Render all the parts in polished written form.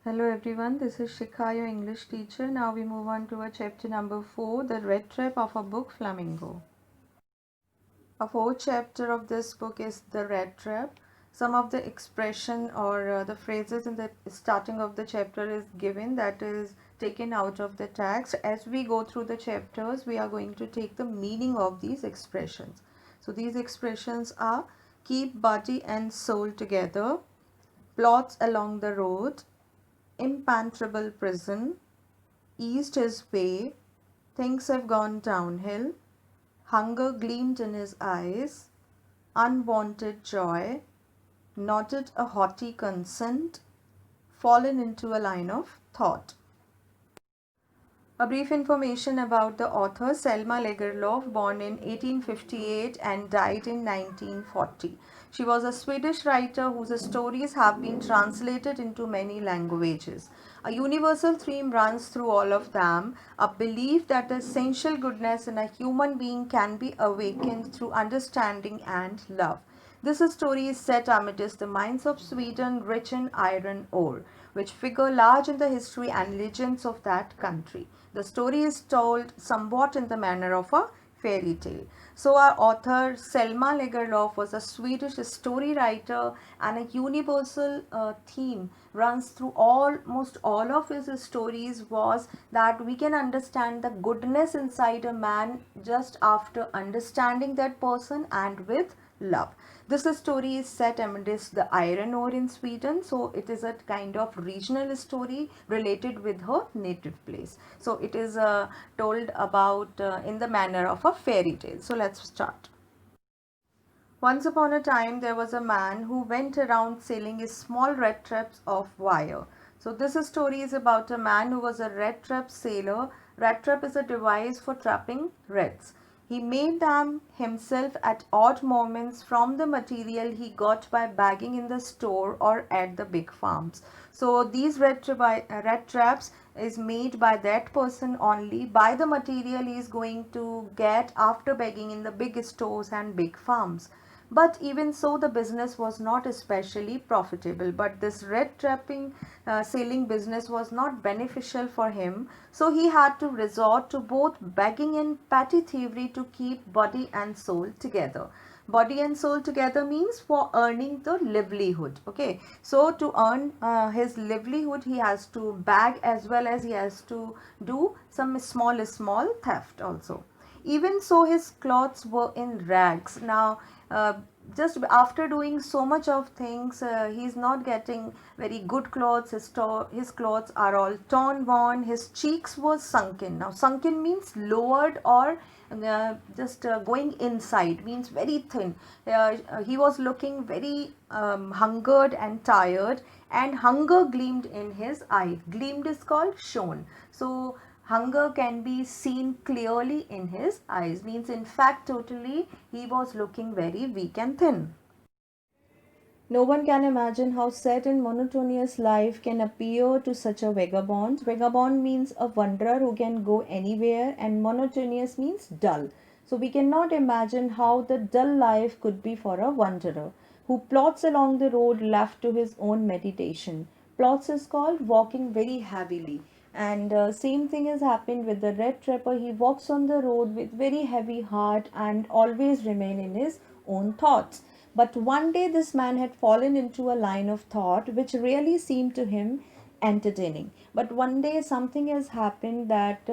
Hello everyone, this is Shikha, your English teacher. Now we move on to our chapter number 4, The Red Trap of our book Flamingo. A fourth chapter of this book is The Red Trap. Some of the expression or the phrases in the starting of the chapter is given, that is taken out of the text. As we go through the chapters, we are going to take the meaning of these expressions. So these expressions are keep body and soul together, plots along the road, impenetrable prison, eased his way, things have gone downhill, hunger gleamed in his eyes, unwanted joy, nodded a haughty consent, fallen into a line of thought. A brief information about the author Selma Lagerlöf, born in 1858 and died in 1940. She was a Swedish writer whose stories have been translated into many languages. A universal theme runs through all of them, a belief that the essential goodness in a human being can be awakened through understanding and love. This story is set amidst the mines of Sweden rich in iron ore, which figure large in the history and legends of that country. The story is told somewhat in the manner of a fairy tale. So our author Selma Lagerlöf was a Swedish story writer, and a universal theme runs through almost all of his stories was that we can understand the goodness inside a man just after understanding that person and with love. This story is set amidst the iron ore in Sweden, so it is a kind of regional story related with her native place. So it is told about in the manner of a fairy tale. So let's start. Once upon a time, there was a man who went around selling his small red traps of wire. So this story is about a man who was a red trap sailor. Red trap is a device for trapping rats. He made them himself at odd moments from the material he got by bagging in the store or at the big farms. So these red traps is made by that person only by the material he is going to get after bagging in the big stores and big farms. But even so, the business was not especially profitable. But this red trapping selling business was not beneficial for him. So he had to resort to both begging and petty thievery to keep body and soul together. Body and soul together means for earning the livelihood. Okay, so to earn his livelihood, he has to bag as well as he has to do some small theft also. Even so, his clothes were in rags. Now, just after doing so much of things, he's not getting very good clothes. His clothes are all torn, worn. His cheeks were sunken. Now, sunken means lowered or just going inside, means very thin. He was looking very hungered and tired, and hunger gleamed in his eye. Gleamed is called shone. So hunger can be seen clearly in his eyes, means in fact totally he was looking very weak and thin. No one can imagine how sad and monotonous life can appear to such a vagabond. Vagabond means a wanderer who can go anywhere, and monotonous means dull. So we cannot imagine how the dull life could be for a wanderer who plods along the road left to his own meditation. Plots is called walking very heavily. And same thing has happened with the red trapper. He walks on the road with very heavy heart and always remain in his own thoughts. But one day this man had fallen into a line of thought which really seemed to him entertaining. But one day something has happened that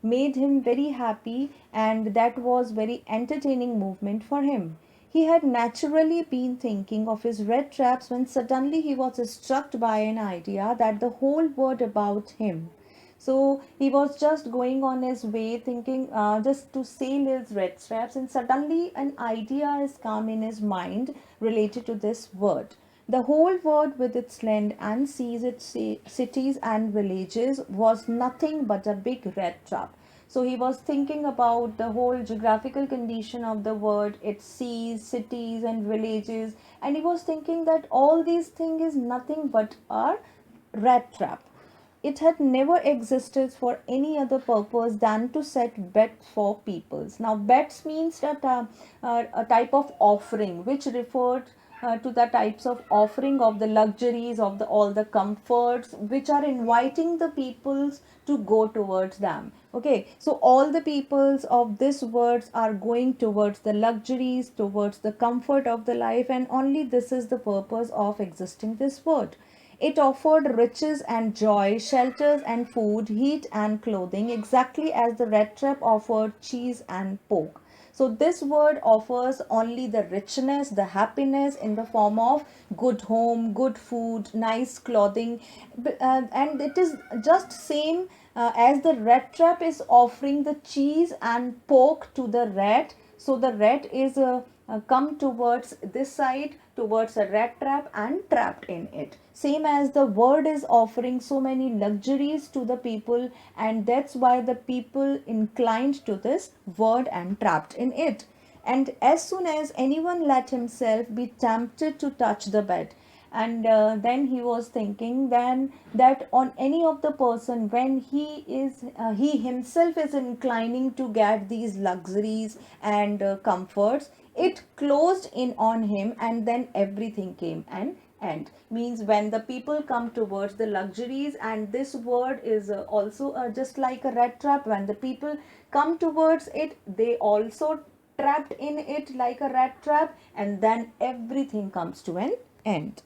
made him very happy, and that was very entertaining movement for him. He had naturally been thinking of his red traps when suddenly he was struck by an idea that the whole world about him. So he was just going on his way thinking just to sail his red straps, and suddenly an idea has come in his mind related to this word. The whole world with its land and seas, its cities and villages was nothing but a big red trap. So he was thinking about the whole geographical condition of the world, its seas, cities and villages, and he was thinking that all these things is nothing but a rat trap. It had never existed for any other purpose than to set bets for peoples. Now, bets means that a type of offering which referred to the types of offering of the luxuries of the all the comforts which are inviting the peoples to go towards them. Okay, so all the peoples of this words are going towards the luxuries, towards the comfort of the life, and only this is the purpose of existing this world. It offered riches and joy, shelters and food, heat and clothing, exactly as the red trap offered cheese and pork. So this word offers only the richness, the happiness in the form of good home, good food, nice clothing, and it is just same as the red trap is offering the cheese and pork to the rat. So the rat is come towards this side towards a rat trap and trapped in it, same as the word is offering so many luxuries to the people, and that's why the people inclined to this word and trapped in it. And as soon as anyone let himself be tempted to touch the bed, and then he was thinking then that on any of the person when he himself is inclining to get these luxuries and comforts, it closed in on him, and then everything came an end. Means when the people come towards the luxuries, and this word is also just like a rat trap, when the people come towards it, they also trapped in it like a rat trap, and then everything comes to an end.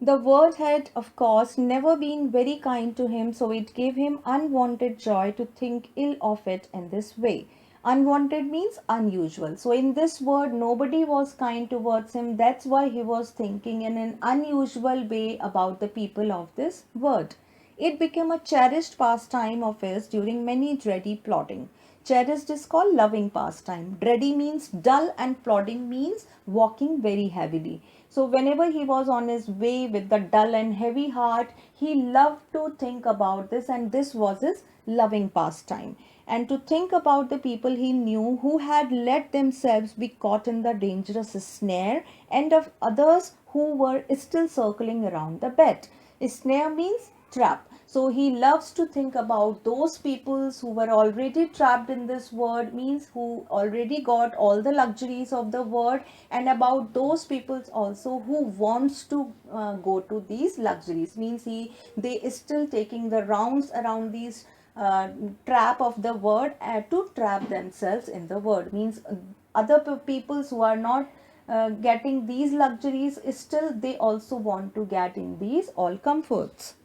The word had, of course, never been very kind to him, so it gave him unwanted joy to think ill of it in this way. Unwanted means unusual. So, in this word, nobody was kind towards him. That's why he was thinking in an unusual way about the people of this word. It became a cherished pastime of his during many dready plodding. Cherished is called loving pastime. Dready means dull, and plodding means walking very heavily. So whenever he was on his way with the dull and heavy heart, he loved to think about this, and this was his loving pastime. And to think about the people he knew who had let themselves be caught in the dangerous snare, and of others who were still circling around the bed. Snare means trap. So he loves to think about those peoples who were already trapped in this world, means who already got all the luxuries of the world, and about those peoples also who wants to go to these luxuries, means they is still taking the rounds around these trap of the word to trap themselves in the word, means other peoples who are not getting these luxuries, still they also want to get in these all comforts.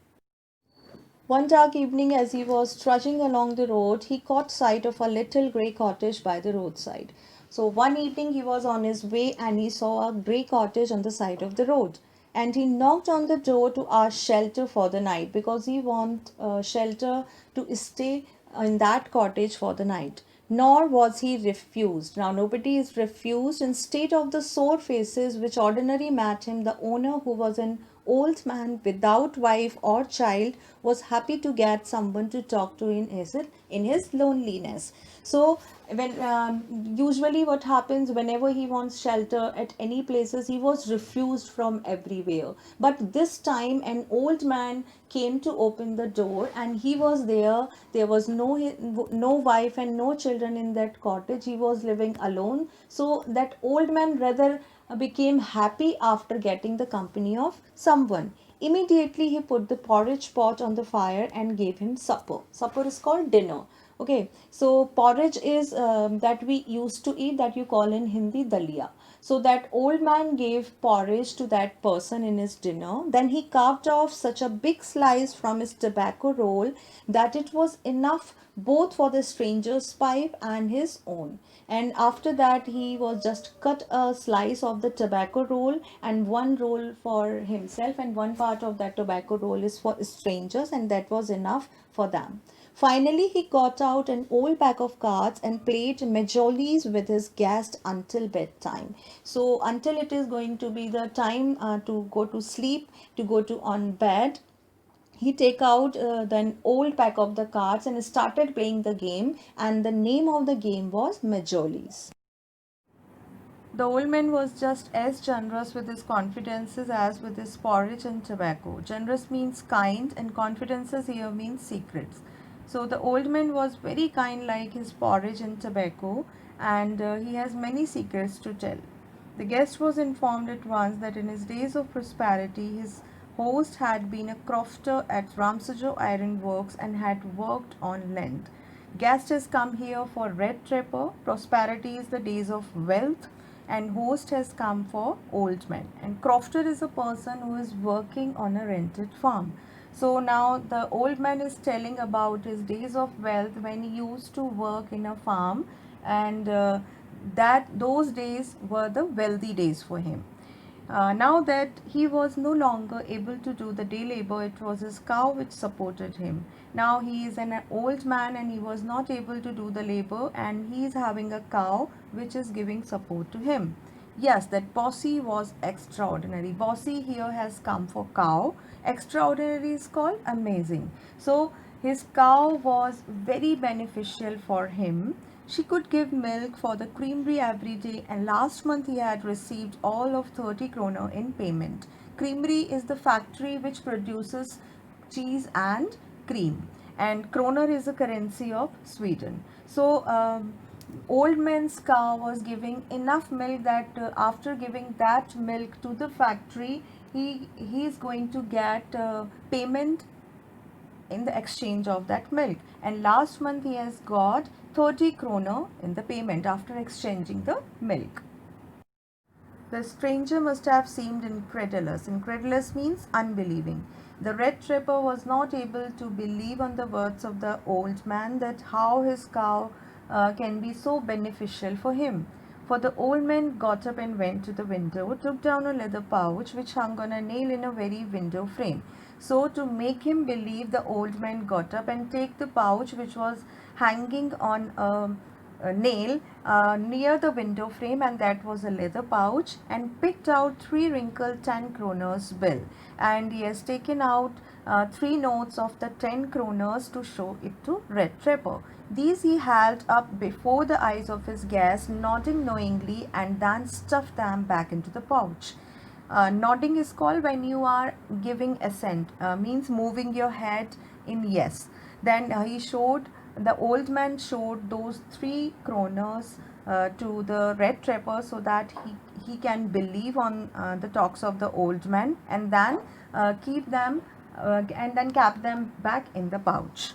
One dark evening, as he was trudging along the road, he caught sight of a little grey cottage by the roadside. So, one evening he was on his way and he saw a grey cottage on the side of the road. And he knocked on the door to ask shelter for the night, because he want shelter to stay in that cottage for the night. Nor was he refused. Now, nobody is refused. Instead of the sore faces which ordinarily met him, the owner, who was an old man without wife or child, was happy to get someone to talk to in his loneliness. So when usually what happens, whenever he wants shelter at any places, he was refused from everywhere, but this time an old man came to open the door, and he was there. There was no wife and no children in that cottage. He was living alone. So that old man rather became happy after getting the company of someone. Immediately he put the porridge pot on the fire and gave him supper. Supper is called dinner. Okay, so porridge is that we used to eat, that you call in Hindi dalia. So that old man gave porridge to that person in his dinner. Then he carved off such a big slice from his tobacco roll that it was enough both for the stranger's pipe and his own. And after that, he was just cut a slice of the tobacco roll, and one roll for himself, and one part of that tobacco roll is for strangers, and that was enough for them. Finally, he got out an old pack of cards and played majolies with his guest until bedtime. So, until it is going to be the time to go to sleep, to go to on bed, he take out the old pack of the cards and started playing the game, and the name of the game was majolies. The old man was just as generous with his confidences as with his porridge and tobacco. Generous means kind, and confidences here means secrets. So the old man was very kind, like his porridge and tobacco, and he has many secrets to tell. The guest was informed at once that in his days of prosperity, his host had been a crofter at Ramsajo Iron Works and had worked on length. Guest has come here for red trapper. Prosperity is the days of wealth, and host has come for old men. And crofter is a person who is working on a rented farm. So now the old man is telling about his days of wealth when he used to work in a farm, and that those days were the wealthy days for him. Now that he was no longer able to do the day labor, it was his cow which supported him. Now he is an old man and he was not able to do the labor, and he is having a cow which is giving support to him. Yes, that bossy was extraordinary. Bossy here has come for cow. Extraordinary is called amazing. So his cow was very beneficial for him. She could give milk for the creamery every day, and last month he had received all of 30 kroner in payment. Creamery is the factory which produces cheese and cream, and kroner is the currency of Sweden. So old man's cow was giving enough milk that after giving that milk to the factory, he is going to get payment in the exchange of that milk, and last month he has got 30 kroner in the payment after exchanging the milk. The stranger must have seemed incredulous. Incredulous means unbelieving. The red trapper was not able to believe on the words of the old man that how his cow can be so beneficial for him. For the old man got up and went to the window, took down a leather pouch which hung on a nail in a very window frame. So to make him believe, the old man got up and take the pouch which was hanging on a nail near the window frame, and that was a leather pouch, and picked out three wrinkled 10 kroners bill, and he has taken out three notes of the 10 kroners to show it to Red Trapper. These he held up before the eyes of his guest, nodding knowingly, and then stuffed them back into the pouch. Nodding is called when you are giving assent, means moving your head in yes. Then the old man showed those three kroners to the red trapper so that he can believe on the talks of the old man, and then keep them and then kept them back in the pouch.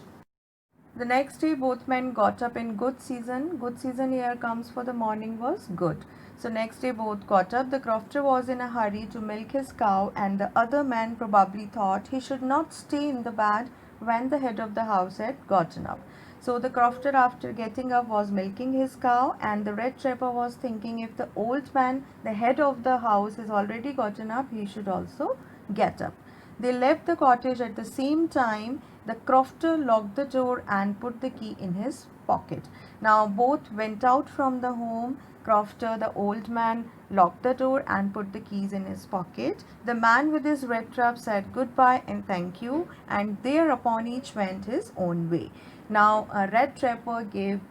The next day both men got up in good season. Good season here comes for the morning was good. So next day both got up. The crofter was in a hurry to milk his cow, and the other man probably thought he should not stay in the bed when the head of the house had gotten up. So the crofter, after getting up, was milking his cow, and the red trapper was thinking, if the old man, the head of the house, has already gotten up, he should also get up. They left the cottage at the same time. The crofter locked the door and put the key in his pocket. Now both went out from the home. Crofter, the old man, locked the door and put the keys in his pocket. The man with his red trap said goodbye and thank you, and thereupon each went his own way. Now a red trapper gave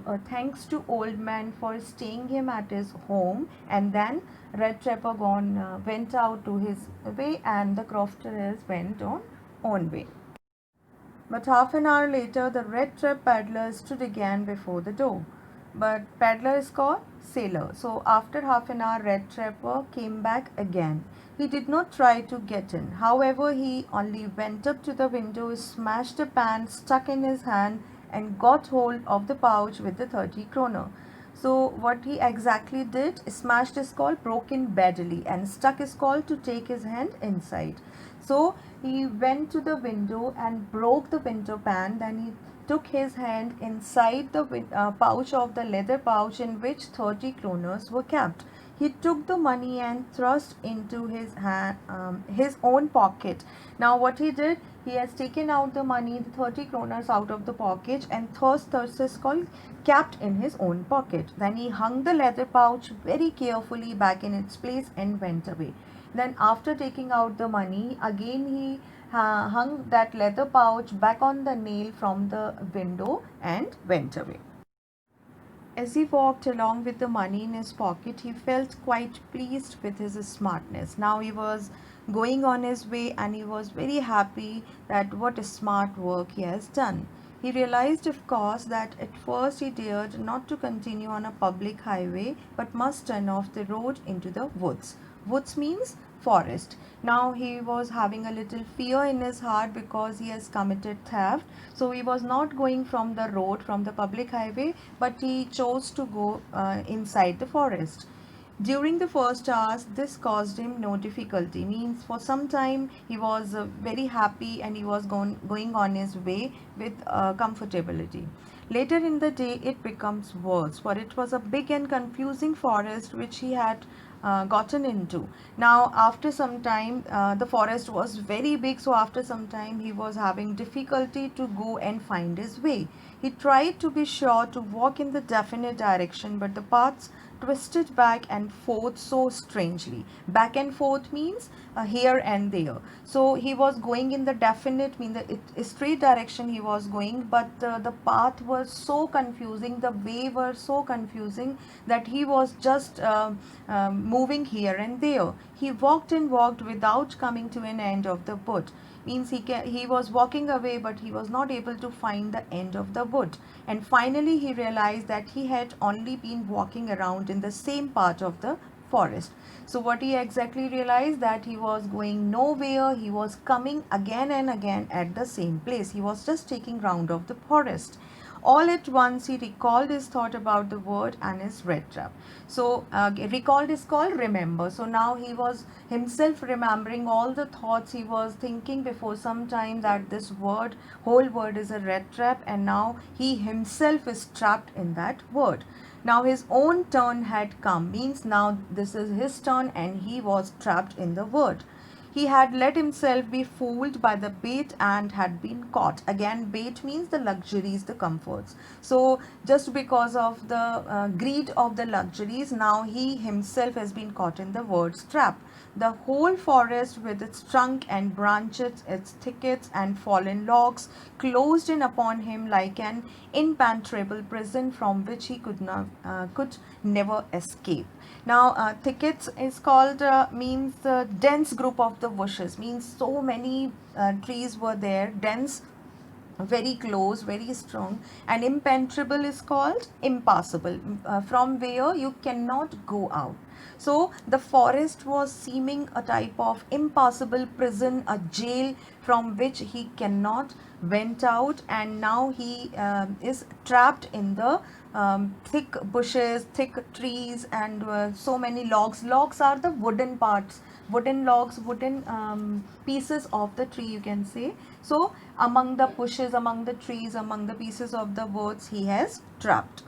a thanks to old man for staying him at his home, and then red trapper went out to his way, and the crofter went on own way. But half an hour later, the red trap peddler stood again before the door. But peddler is called sailor. So after half an hour, red trapper came back again. He did not try to get in. However, he only went up to the window, smashed a pan stuck in his hand, and got hold of the pouch with the 30 kroner. So what he exactly did, smashed is called broken badly, and stuck is called to take his hand inside. So he went to the window and broke the window pan. Then he took his hand inside the pouch of the leather pouch in which 30 kroners were kept. He took the money and thrust into his own pocket. Now what he did, he has taken out the money, the 30 kroners out of the pocket, and thirst is called kept in his own pocket. Then he hung the leather pouch very carefully back in its place and went away. Then after taking out the money, again he hung that leather pouch back on the nail from the window and went away. As he walked along with the money in his pocket, he felt quite pleased with his smartness. Now he was going on his way and he was very happy that what a smart work he has done. He realized, of course, that at first he dared not to continue on a public highway but must turn off the road into the woods. Woods means forest. Now he was having a little fear in his heart because he has committed theft. So he was not going from the road, from the public highway, but he chose to go inside the forest. During the first hours, this caused him no difficulty. Means for some time he was very happy and he was going on his way with comfortability. Later in the day, it becomes worse, for it was a big and confusing forest which he had gotten into. Now, after some time, the forest was very big, so after some time, he was having difficulty to go and find his way. He tried to be sure to walk in the definite direction, but the paths twisted back and forth so strangely. Back and forth means here and there. So he was going in the definite, mean the straight direction he was going, but the path was so confusing, the way were so confusing that he was just moving here and there. He walked and walked without coming to an end of the wood. Means he was walking away, but he was not able to find the end of the wood. And finally he realized that he had only been walking around in the same part of the forest. So what he exactly realized, that he was going nowhere, he was coming again and again at the same place. He was just taking round of the forest. All at once he recalled his thought about the word and his red trap. So recalled is called remember. So now he was himself remembering all the thoughts he was thinking before some time, that this word, whole word, is a red trap, and now he himself is trapped in that word. Now his own turn had come, means now this is his turn and he was trapped in the word. He had let himself be fooled by the bait and had been caught. Again, bait means the luxuries, the comforts. So just because of the greed of the luxuries, now he himself has been caught in the word's trap. The whole forest with its trunk and branches, its thickets and fallen logs, closed in upon him like an impenetrable prison from which he could never escape. Now thickets is called means the dense group of the bushes, means so many trees were there, dense, very close, very strong. And impenetrable is called impassable, from where you cannot go out. So the forest was seeming a type of impassable prison, a jail from which he cannot went out, and now he is trapped in the thick bushes, thick trees, and so many logs. Logs are the wooden parts, wooden logs, wooden pieces of the tree, you can say. So among the bushes, among the trees, among the pieces of the woods, he has trapped.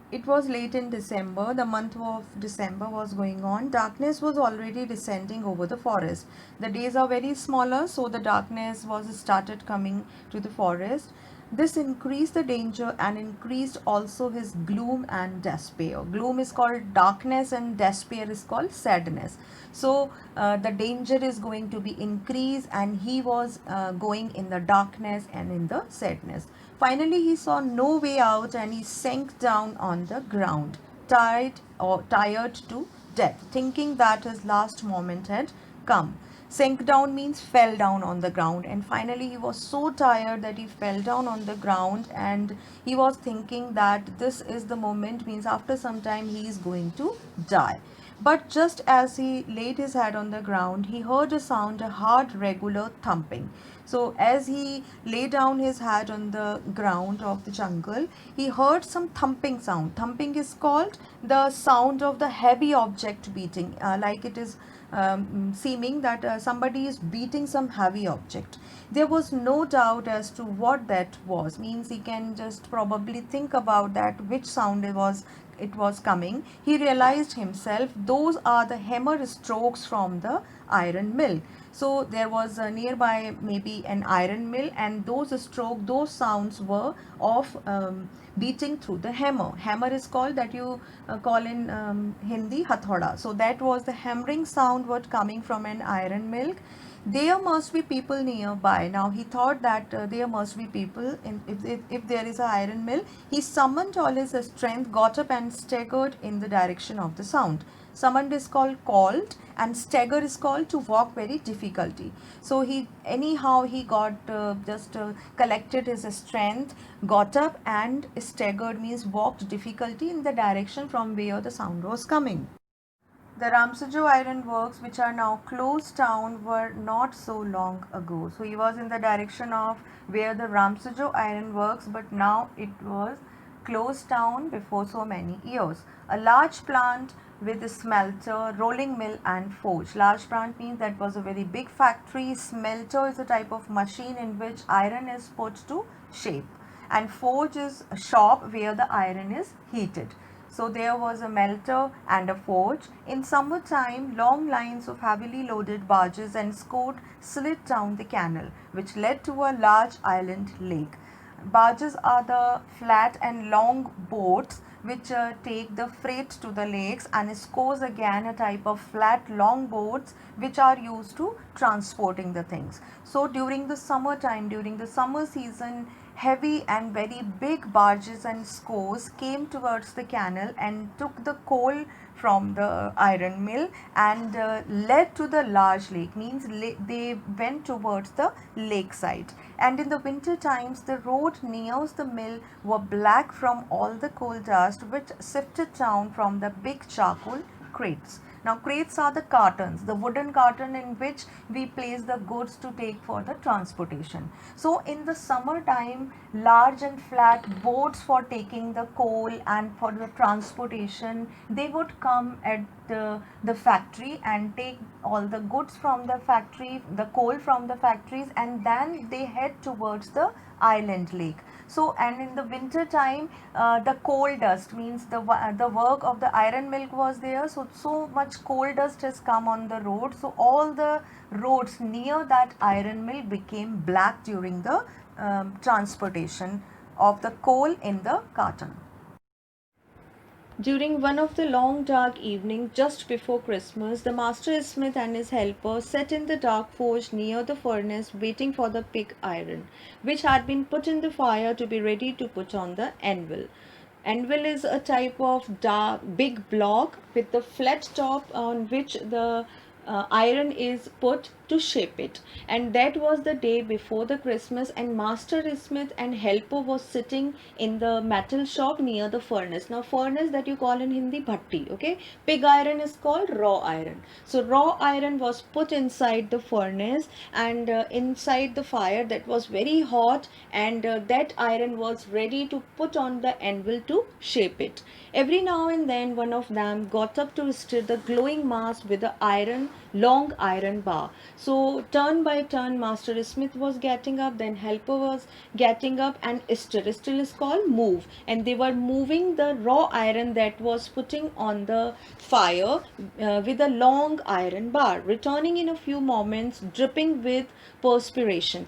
It was late in December. The month of December was going on. Darkness was already descending over the forest. The days are very smaller, so the darkness was started coming to the forest. This increased the danger and increased also his gloom and despair. Gloom is called darkness and despair is called sadness. So the danger is going to be increased, and he was going in the darkness and in the sadness. Finally, he saw no way out and he sank down on the ground, tired to death, thinking that his last moment had come. Sank down means fell down on the ground, and finally he was so tired that he fell down on the ground, and he was thinking that this is the moment, means after some time he is going to die. But just as he laid his head on the ground, he heard a sound, a hard, regular thumping. So as he lay down his head on the ground of the jungle, he heard some thumping sound. Thumping is called the sound of the heavy object beating, like it is seeming that somebody is beating some heavy object. There was no doubt as to what that was. Means he can just probably think about that, which sound it was coming. He realized himself, those are the hammer strokes from the iron mill. So there was nearby maybe an iron mill, and those sounds were of beating through the hammer. Hammer is called, that you call in Hindi, hathoda. So that was the hammering sound was coming from an iron mill. There must be people nearby. Now he thought that there must be people if there is an iron mill. He summoned all his strength, got up and staggered in the direction of the sound. Summoned is called and stagger is called to walk very difficulty. So he got just collected his strength, got up and staggered means walked difficulty in the direction from where the sound was coming. The Ramsajo Iron Works, which are now closed down, were not so long ago. So he was in the direction of where the Ramsajo Iron Works, but now it was closed down before so many years. A large plant with a smelter, rolling mill and forge. Large plant means that was a very big factory. Smelter is a type of machine in which iron is put to shape, and forge is a shop where the iron is heated. So there was a melter and a forge. In summertime, long lines of heavily loaded barges and escort slid down the canal, which led to a large island lake. Barges are the flat and long boats which take the freight to the lakes, and escorts again a type of flat long boats which are used to transporting the things. So during the summertime, during the summer season, heavy and very big barges and scores came towards the canal and took the coal from the iron mill and led to the large lake, means they went towards the lakeside. And in the winter times, the road near the mill were black from all the coal dust which sifted down from the big charcoal crates. Now crates are the cartons, the wooden carton in which we place the goods to take for the transportation. So in the summer time, large and flat boats for taking the coal and for the transportation, they would come at the factory and take all the goods from the factory, the coal from the factories, and then they head towards the island lake. So and in the winter time, the coal dust means the work of the iron mill was there, so much coal dust has come on the road, so all the roads near that iron mill became black during the transportation of the coal in the carton. During one of the long dark evenings just before Christmas, the master smith and his helper sat in the dark forge near the furnace waiting for the pig iron, which had been put in the fire to be ready to put on the anvil. Anvil is a type of dark, big block with the flat top on which the iron is put to shape it. And that was the day before the Christmas, and master smith and helper was sitting in the metal shop near the furnace. Now furnace that you call in Hindi bhatti, okay? Pig iron is called raw iron. So raw iron was put inside the furnace and inside the fire that was very hot, and that iron was ready to put on the anvil to shape it. Every now and then one of them got up to stir the glowing mass with the long iron bar. So turn by turn, master smith was getting up, then helper was getting up, and stir. Stir is called move, and they were moving the raw iron that was putting on the fire with a long iron bar, returning in a few moments dripping with perspiration.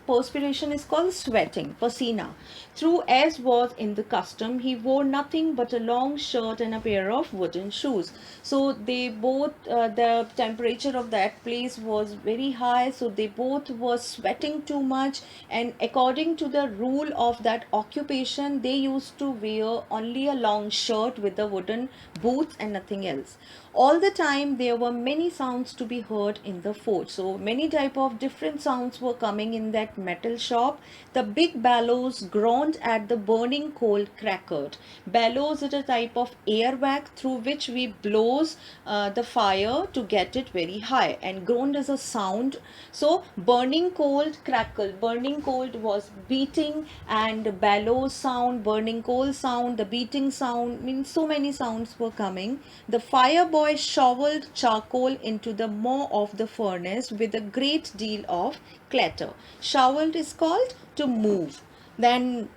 Perspiration is called sweating, pasina. Through, as was in the custom, he wore nothing but a long shirt and a pair of wooden shoes. So they both, the temperature of that place was very high, so they both were sweating too much, and according to the rule of that occupation, they used to wear only a long shirt with the wooden boots and nothing else. All the time there were many sounds to be heard in the forge, so many type of different sounds were coming in that metal shop. The big bellows groaned at the burning coal crackled. Bellows is a type of air vac through which we blows the fire to get it very high, and groaned is a sound. So burning coal crackle, burning coal was beating, and bellows sound, burning coal sound, the beating sound, means so many sounds were coming. The fire boy shoveled charcoal into the maw of the furnace with a great deal of clatter. Shoveled is called to move. Then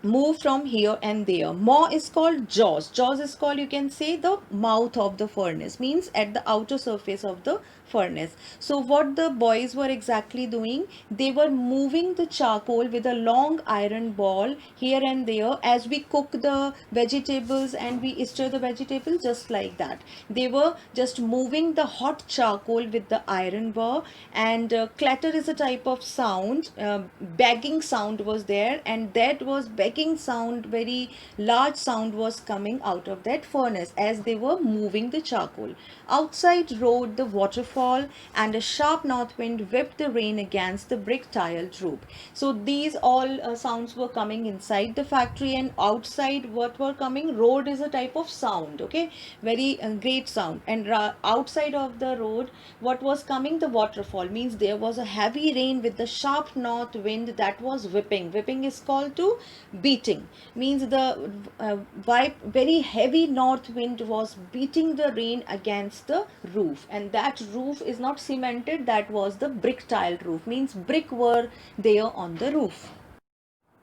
move from here and there. Maw is called jaws. Jaws is called, you can say, the mouth of the furnace, means at the outer surface of the furnace. So what the boys were exactly doing, they were moving the charcoal with a long iron ball here and there, as we cook the vegetables and we stir the vegetable, just like that. They were just moving the hot charcoal with the iron bar, and clatter is a type of sound. Bagging sound was there, and that was bagging sound, very large sound was coming out of that furnace as they were moving the charcoal. Outside roared the waterfall, and a sharp north wind whipped the rain against the brick tiled roof. So these all sounds were coming inside the factory, and outside what were coming, road is a type of sound, okay, very great sound. And outside of the road, what was coming, the waterfall, means there was a heavy rain with the sharp north wind that was whipping. Whipping is called to beating, means the very heavy north wind was beating the rain against the roof, and that roof is not cemented, that was the brick tiled roof, means brick were there on the roof.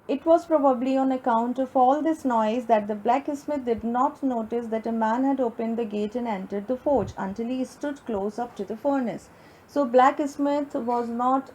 It was probably on account of all this noise that the blacksmith did not notice that a man had opened the gate and entered the forge until he stood close up to the furnace. So blacksmith was not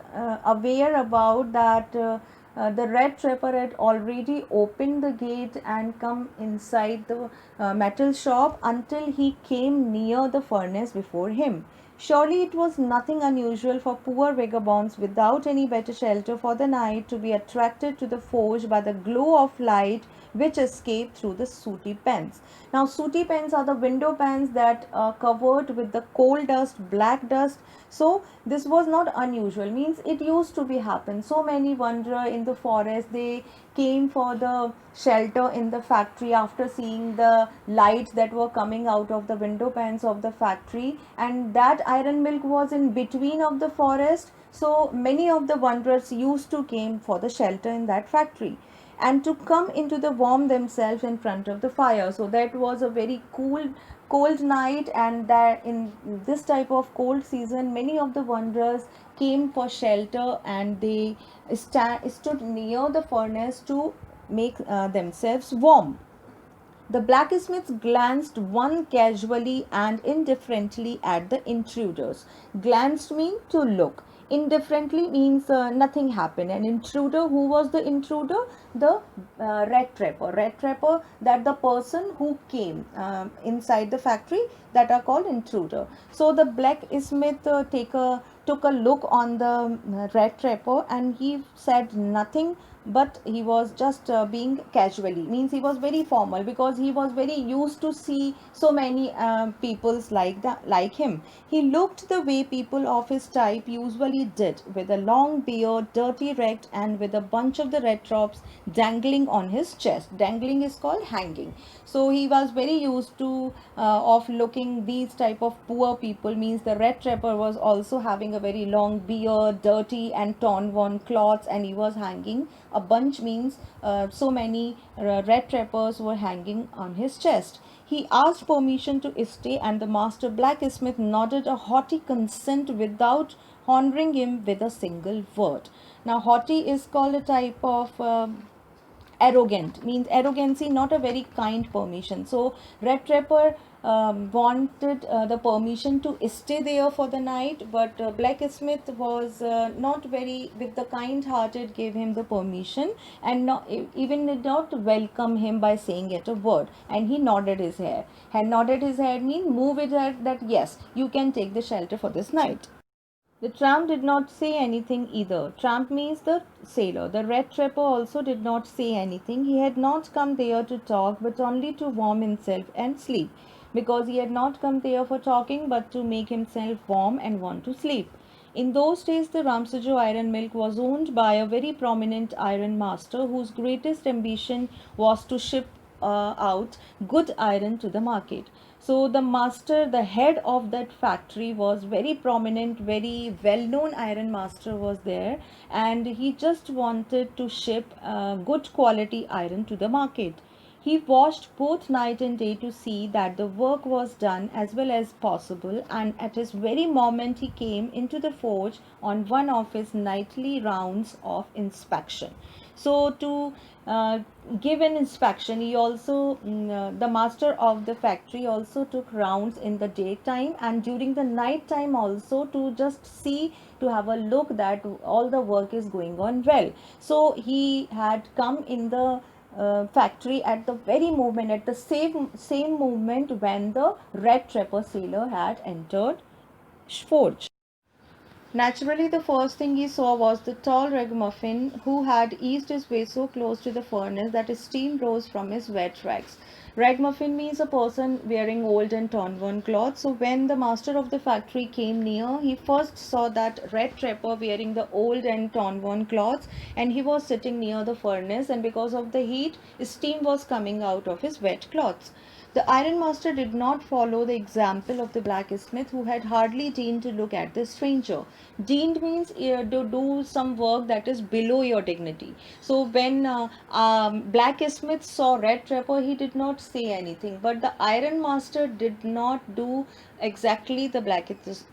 aware about that the red trapper had already opened the gate and come inside the metal shop until he came near the furnace before him. Surely it was nothing unusual for poor vagabonds without any better shelter for the night to be attracted to the forge by the glow of light which escaped through the sooty pans. Now, sooty pans are the window pans that are covered with the coal dust, black dust. So this was not unusual, means it used to be happen. So many wanderer in the forest, they came for the shelter in the factory after seeing the lights that were coming out of the window panes of the factory, and that iron milk was in between of the forest. So many of the wanderers used to came for the shelter in that factory and to come into the warm themselves in front of the fire. So that was a very cold night, and that in this type of cold season many of the wanderers came for shelter, and they stood near the furnace to make themselves warm. The blacksmith glanced one casually and indifferently at the intruders. Glanced means to look. Indifferently means nothing happened. An intruder, who was the intruder? The red trapper. Red trapper, that the person who came inside the factory, that are called intruder. So the blacksmith took a look on the red trapper, and he said nothing, but he was just being casually, means he was very formal, because he was very used to see so many peoples like him. He looked the way people of his type usually did, with a long beard, dirty rag, and with a bunch of the red drops dangling on his chest. Dangling is called hanging. So he was very used to of looking these type of poor people, means the red trapper was also having a very long beard, dirty and torn worn clothes, and he was hanging a bunch, means so many red trappers were hanging on his chest. He asked permission to stay, and the master blacksmith nodded a haughty consent without honoring him with a single word. Now, haughty is called a type of arrogant, means arrogancy, not a very kind permission. So red trapper wanted the permission to stay there for the night, but blacksmith was not very with the kind hearted, gave him the permission, and even did not welcome him by saying it a word, and he nodded his head. Had nodded his head mean move it that yes, you can take the shelter for this night. The tramp did not say anything either. Tramp means the sailor. The red trapper also did not say anything. He had not come there to talk, but only to warm himself and sleep, because he had not come there for talking, but to make himself warm and want to sleep. In those days, the Ramsajo iron milk was owned by a very prominent iron master whose greatest ambition was to ship out good iron to the market. So the master, the head of that factory, was very prominent, very well-known iron master was there, and he just wanted to ship good quality iron to the market. He watched both night and day to see that the work was done as well as possible, and at his very moment he came into the forge on one of his nightly rounds of inspection. So to give an inspection, he also the master of the factory also took rounds in the daytime and during the night time also, to just see, to have a look that all the work is going on well. So he had come in the factory at the very moment, at the same moment when the red trapper sailor had entered forge. Naturally, the first thing he saw was the tall ragamuffin who had eased his way so close to the furnace that steam rose from his wet rags. Ragamuffin means a person wearing old and torn-worn clothes. So when the master of the factory came near, he first saw that red trapper wearing the old and torn-worn clothes, and he was sitting near the furnace, and because of the heat, steam was coming out of his wet clothes. The ironmaster did not follow the example of the blacksmith, who had hardly deigned to look at the stranger. Deigned means to do some work that is below your dignity. So when blacksmith saw red trapper, he did not say anything. But the ironmaster did not do exactly the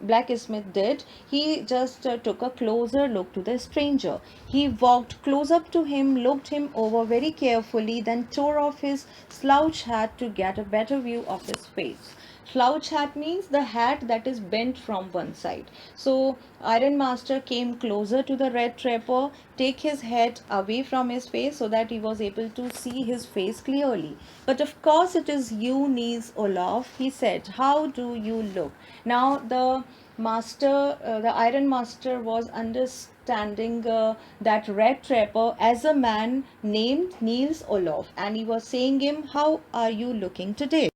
blacksmith did. He just took a closer look to the stranger. He walked close up to him, looked him over very carefully, then tore off his slouch hat to get a better view of his face. Slouch hat means the hat that is bent from one side. So Iron Master came closer to the red trapper, take his head away from his face so that he was able to see his face clearly. But of course it is you, Niels Olaf, he said. How do you look? Now the Iron Master was understanding that red trapper as a man named Niels Olaf, and he was saying him, how are you looking today?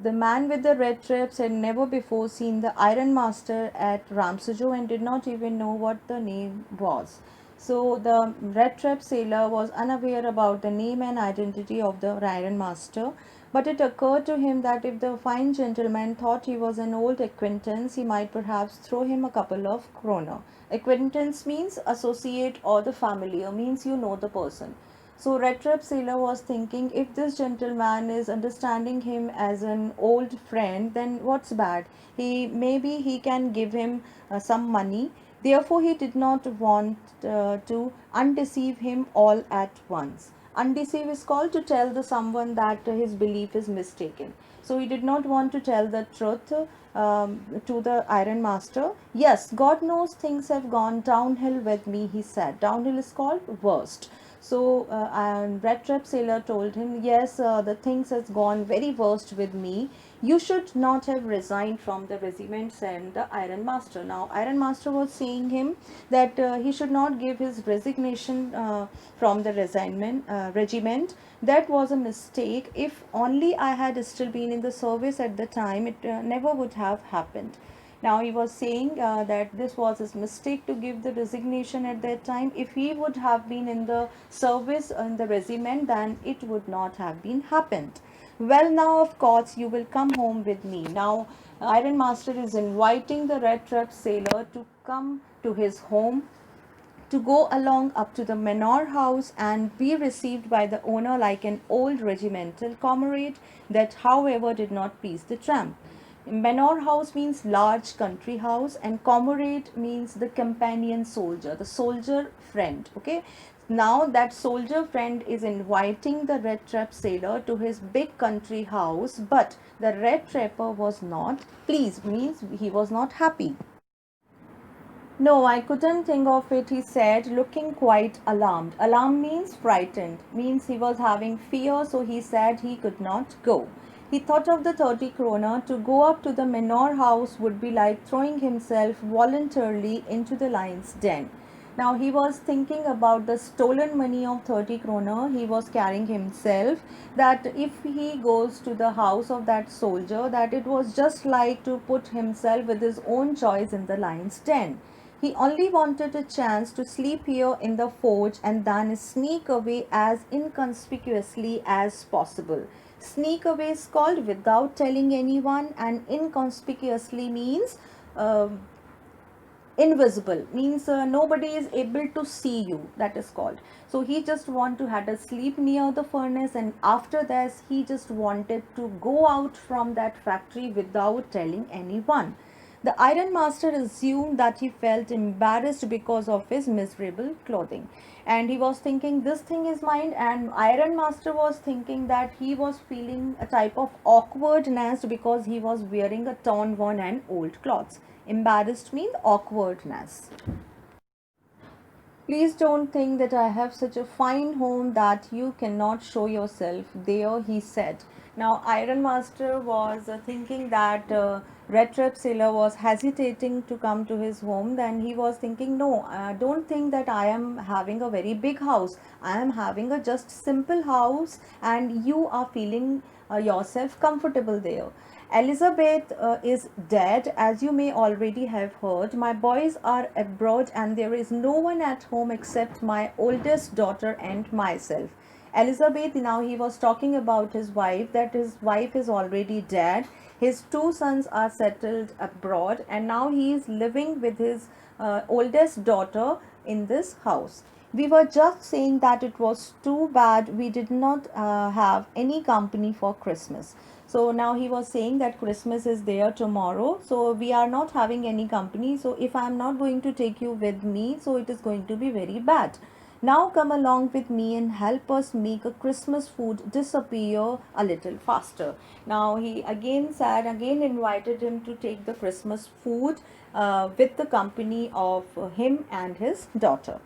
The man with the red traps had never before seen the Iron Master at Ramsujo and did not even know what the name was. So the red trap sailor was unaware about the name and identity of the Iron Master, but it occurred to him that if the fine gentleman thought he was an old acquaintance, he might perhaps throw him a couple of kroner. Acquaintance means associate, or the familiar means you know the person. So Red Sailor was thinking, if this gentleman is understanding him as an old friend, then what's bad? Maybe he can give him some money. Therefore, he did not want to undeceive him all at once. Undeceive is called to tell the someone that his belief is mistaken. So he did not want to tell the truth to the Iron Master. Yes, God knows things have gone downhill with me, he said. Downhill is called worst. So and Red Trap Sailor told him, yes, the things has gone very worst with me. You should not have resigned from the regiment, said the Iron Master. Now Iron Master was saying him that he should not give his resignation from the regiment. That was a mistake. If only I had still been in the service at the time, it never would have happened. Now he was saying that this was his mistake to give the resignation at that time. If he would have been in the service in the regiment, then it would not have been happened. Well, now of course you will come home with me. Now Iron Master is inviting the Red Trap Sailor to come to his home, to go along up to the manor house and be received by the owner like an old regimental comrade. That however did not please the tramp. Manor house means large country house, and comrade means the companion soldier, the soldier friend. Okay, now that soldier friend is inviting the red trap sailor to his big country house, but the red trapper was not pleased, means he was not happy. No, I couldn't think of it, he said, looking quite alarmed. Alarm means frightened, means he was having fear, so he said he could not go. He thought of the 30 kroner. To go up to the manor house would be like throwing himself voluntarily into the lion's den. Now he was thinking about the stolen money of 30 kroner he was carrying himself, that if he goes to the house of that soldier, that it was just like to put himself with his own choice in the lion's den. He only wanted a chance to sleep here in the forge and then sneak away as inconspicuously as possible. Sneak away is called without telling anyone, and inconspicuously means invisible, means nobody is able to see you, that is called. So he just want to had a sleep near the furnace, and after this he just wanted to go out from that factory without telling anyone. The ironmaster assumed that he felt embarrassed because of his miserable clothing. And he was thinking, this thing is mine. And ironmaster was thinking that he was feeling a type of awkwardness because he was wearing a torn, worn, and old clothes. Embarrassed means awkwardness. Please don't think that I have such a fine home that you cannot show yourself there, he said. Now, Ironmaster was thinking that Red Trap Sailor was hesitating to come to his home. Then he was thinking, no, don't think that I am having a very big house. I am having a just simple house, and you are feeling yourself comfortable there. Elizabeth is dead, as you may already have heard. My boys are abroad, and there is no one at home except my oldest daughter and myself. Elizabeth, now he was talking about his wife, that his wife is already dead. His two sons are settled abroad, and now he is living with his oldest daughter in this house. We were just saying that it was too bad we did not have any company for Christmas. So now he was saying that Christmas is there tomorrow, so we are not having any company. So if I am not going to take you with me, so it is going to be very bad. Now come along with me and help us make a Christmas food disappear a little faster. Now he again said, again invited him to take the Christmas food with the company of him and his daughter.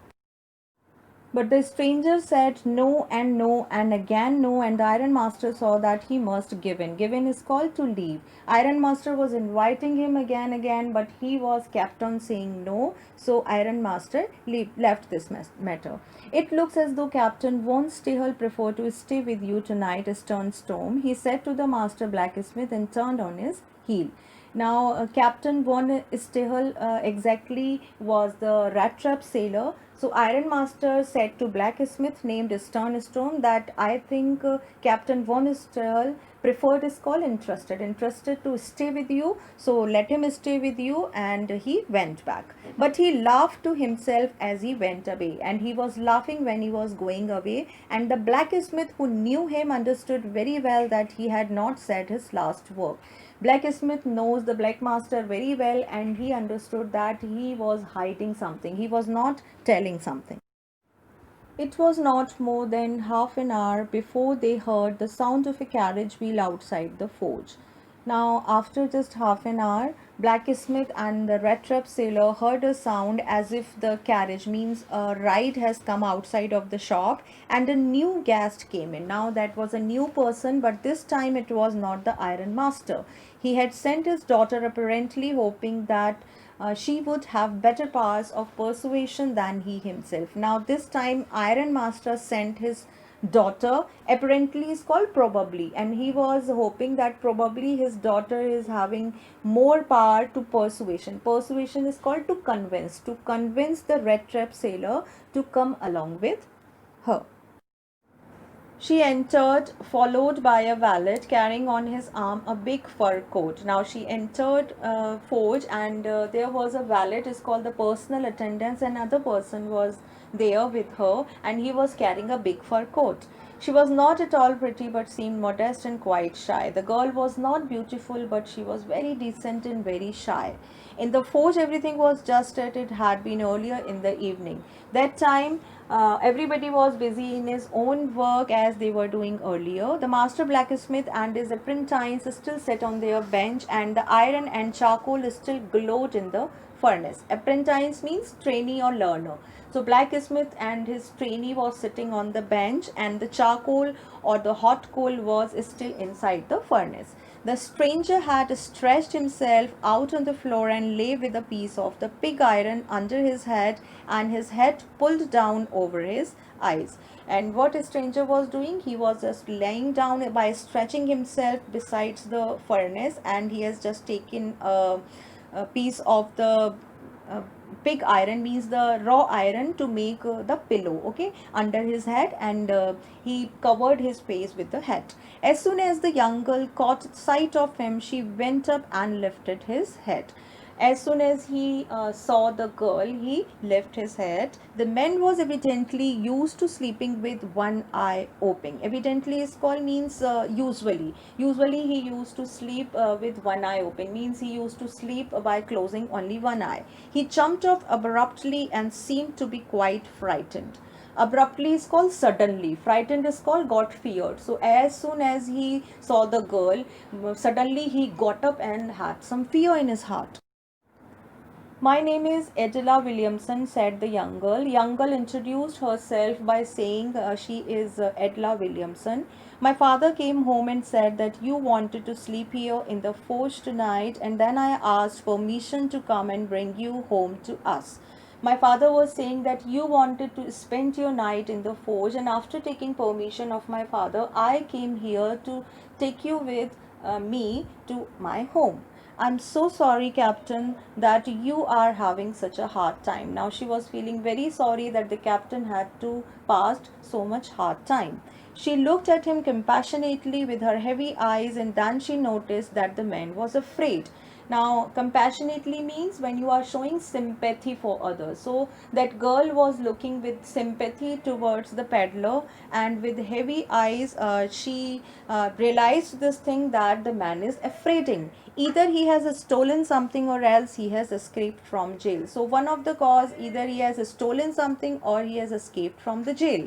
But the stranger said no and again no, and the Ironmaster saw that he must give in. Give in is called to leave. Ironmaster was inviting him again, but he was kept on saying no. So Ironmaster left this matter. It looks as though Captain Von Stihel preferred to stay with you tonight, Stern Storm, he said to the master blacksmith, and turned on his heel. Now, Captain Von Stihel exactly was the rat trap sailor. So, Ironmaster said to blacksmith named Sternstrom that I think Captain Von Stihel preferred is called interested to stay with you. So, let him stay with you, and he went back. But he laughed to himself as he went away, and he was laughing when he was going away. And the blacksmith who knew him understood very well that he had not said his last word. Blacksmith knows the Black Master very well, and he understood that he was hiding something. He was not telling something. It was not more than half an hour before they heard the sound of a carriage wheel outside the forge. Now, after just half an hour, blacksmith and the red trap sailor heard a sound as if the carriage, means a ride, has come outside of the shop, and a new guest came in. Now, that was a new person, but this time it was not the Iron Master. He had sent his daughter, apparently hoping that she would have better powers of persuasion than he himself. Now, this time, Iron Master sent his daughter, apparently is called probably, and he was hoping that probably his daughter is having more power to persuasion. Persuasion is called to convince the red trap sailor to come along with her. She entered, followed by a valet carrying on his arm a big fur coat. Now she entered forge, and there was a valet, is called the personal attendants. Another person was there with her, and he was carrying a big fur coat. She was not at all pretty, but seemed modest and quite shy. The girl was not beautiful, but she was very decent and very shy. In the forge, everything was just as it had been earlier in the evening. That time, everybody was busy in his own work as they were doing earlier. The master blacksmith and his apprentice still sat on their bench, and the iron and charcoal still glowed in the furnace. Apprentice means trainee or learner. So blacksmith and his trainee was sitting on the bench, and the charcoal or the hot coal was still inside the furnace. The stranger had stretched himself out on the floor and lay with a piece of the pig iron under his head, and his head pulled down over his eyes. And what a stranger was doing, he was just laying down by stretching himself besides the furnace, and he has just taken a piece of the uh, pig iron, means the raw iron, to make the pillow, okay, under his head, and he covered his face with the hat. As soon as the young girl caught sight of him, she went up and lifted his head. As soon as he saw the girl, he lifted his head. The man was evidently used to sleeping with one eye open. Evidently is called means usually. Usually he used to sleep with one eye open, means he used to sleep by closing only one eye. He jumped up abruptly and seemed to be quite frightened. Abruptly is called suddenly. Frightened is called got feared. So as soon as he saw the girl, suddenly he got up and had some fear in his heart. My name is Edela Williamson, said the young girl. Young girl introduced herself by saying she is Edla Williamson. My father came home and said that you wanted to sleep here in the forge tonight, and then I asked permission to come and bring you home to us. My father was saying that you wanted to spend your night in the forge, and after taking permission of my father, I came here to take you with me to my home. I'm so sorry, Captain, that you are having such a hard time. Now she was feeling very sorry that the captain had to pass so much hard time. She looked at him compassionately with her heavy eyes, and then she noticed that the man was afraid. Now compassionately means when you are showing sympathy for others. So that girl was looking with sympathy towards the peddler, and with heavy eyes she realized this thing, that the man is afraid. Either he has stolen something or else he has escaped from jail. So one of the cause, either he has stolen something or he has escaped from the jail.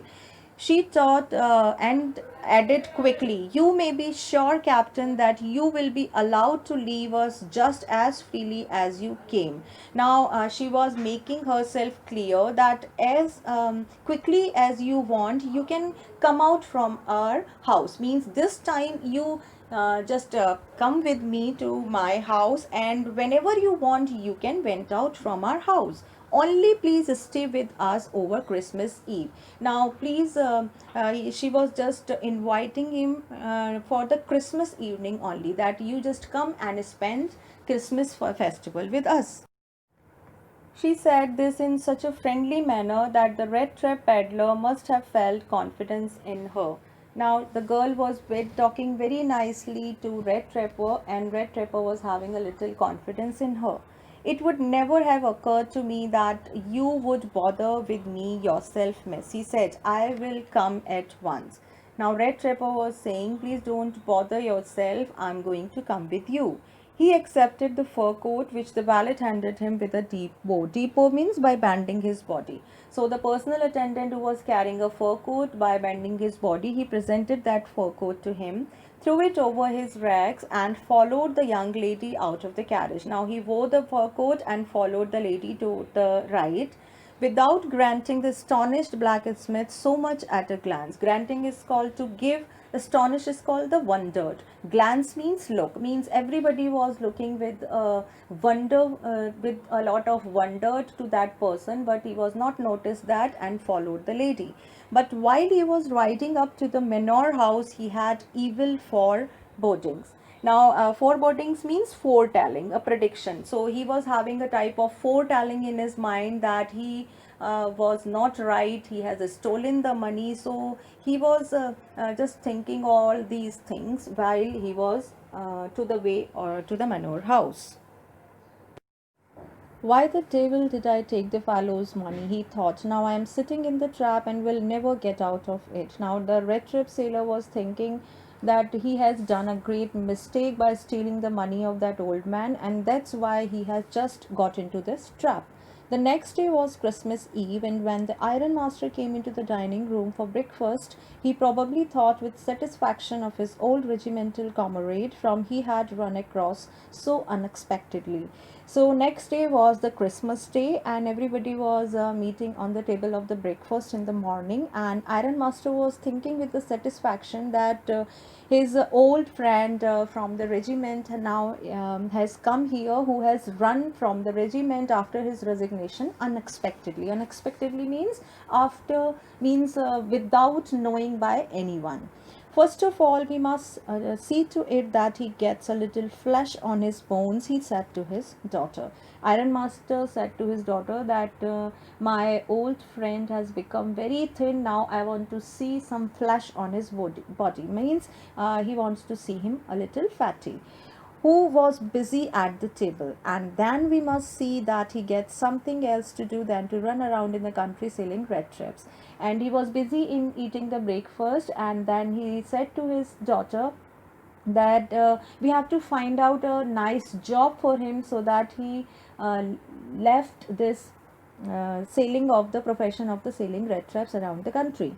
She thought and added quickly, you may be sure, Captain, that you will be allowed to leave us just as freely as you came. Now, she was making herself clear that as quickly as you want, you can come out from our house. Means this time you just come with me to my house, and whenever you want, you can went out from our house. Only please stay with us over Christmas Eve. Now please, she was just inviting him for the Christmas evening only, that you just come and spend Christmas festival with us. She said this in such a friendly manner that the red trap peddler must have felt confidence in her. Now the girl was talking very nicely to Red Trapper, and Red Trapper was having a little confidence in her. It would never have occurred to me that you would bother with me yourself, Miss. He said, I will come at once. Now Red Trapper was saying, please don't bother yourself, I'm going to come with you. He accepted the fur coat which the valet handed him with a deep bow. Deep bow means by bending his body. So the personal attendant who was carrying a fur coat, by bending his body, he presented that fur coat to him, threw it over his rags, and followed the young lady out of the carriage. Now he wore the fur coat and followed the lady to the right, without granting the astonished blacksmith so much at a glance. Granting is called to give, astonished is called the wondered. Glance means look, means everybody was looking with wonder, with a lot of wonder to that person, but he was not noticed that and followed the lady. But while he was riding up to the manor house, he had evil forebodings. Now, forebodings means foretelling, a prediction. So he was having a type of foretelling in his mind that he was not right, he has stolen the money. So he was just thinking all these things while he was to the way or to the manor house. Why the devil did I take the fellow's money? He thought. Now I am sitting in the trap and will never get out of it. Now the red trap sailor was thinking that he has done a great mistake by stealing the money of that old man, and that's why he has just got into this trap. The next day was Christmas Eve, and when the iron master came into the dining room for breakfast, he probably thought with satisfaction of his old regimental comrade from he had run across so unexpectedly. So next day was the Christmas day, and everybody was meeting on the table of the breakfast in the morning, and iron master was thinking with the satisfaction that his old friend from the regiment now has come here, who has run from the regiment after his resignation unexpectedly. Unexpectedly means after, means without knowing by anyone. First of all, we must see to it that he gets a little flesh on his bones, he said to his daughter. Iron Master said to his daughter that my old friend has become very thin. Now I want to see some flesh on his body. Means he wants to see him a little fatty. who was busy at the table. And then we must see that he gets something else to do than to run around in the country selling red trips. And he was busy in eating the breakfast, and then he said to his daughter that we have to find out a nice job for him so that he uh, left this sailing of the profession of the selling red traps around the country.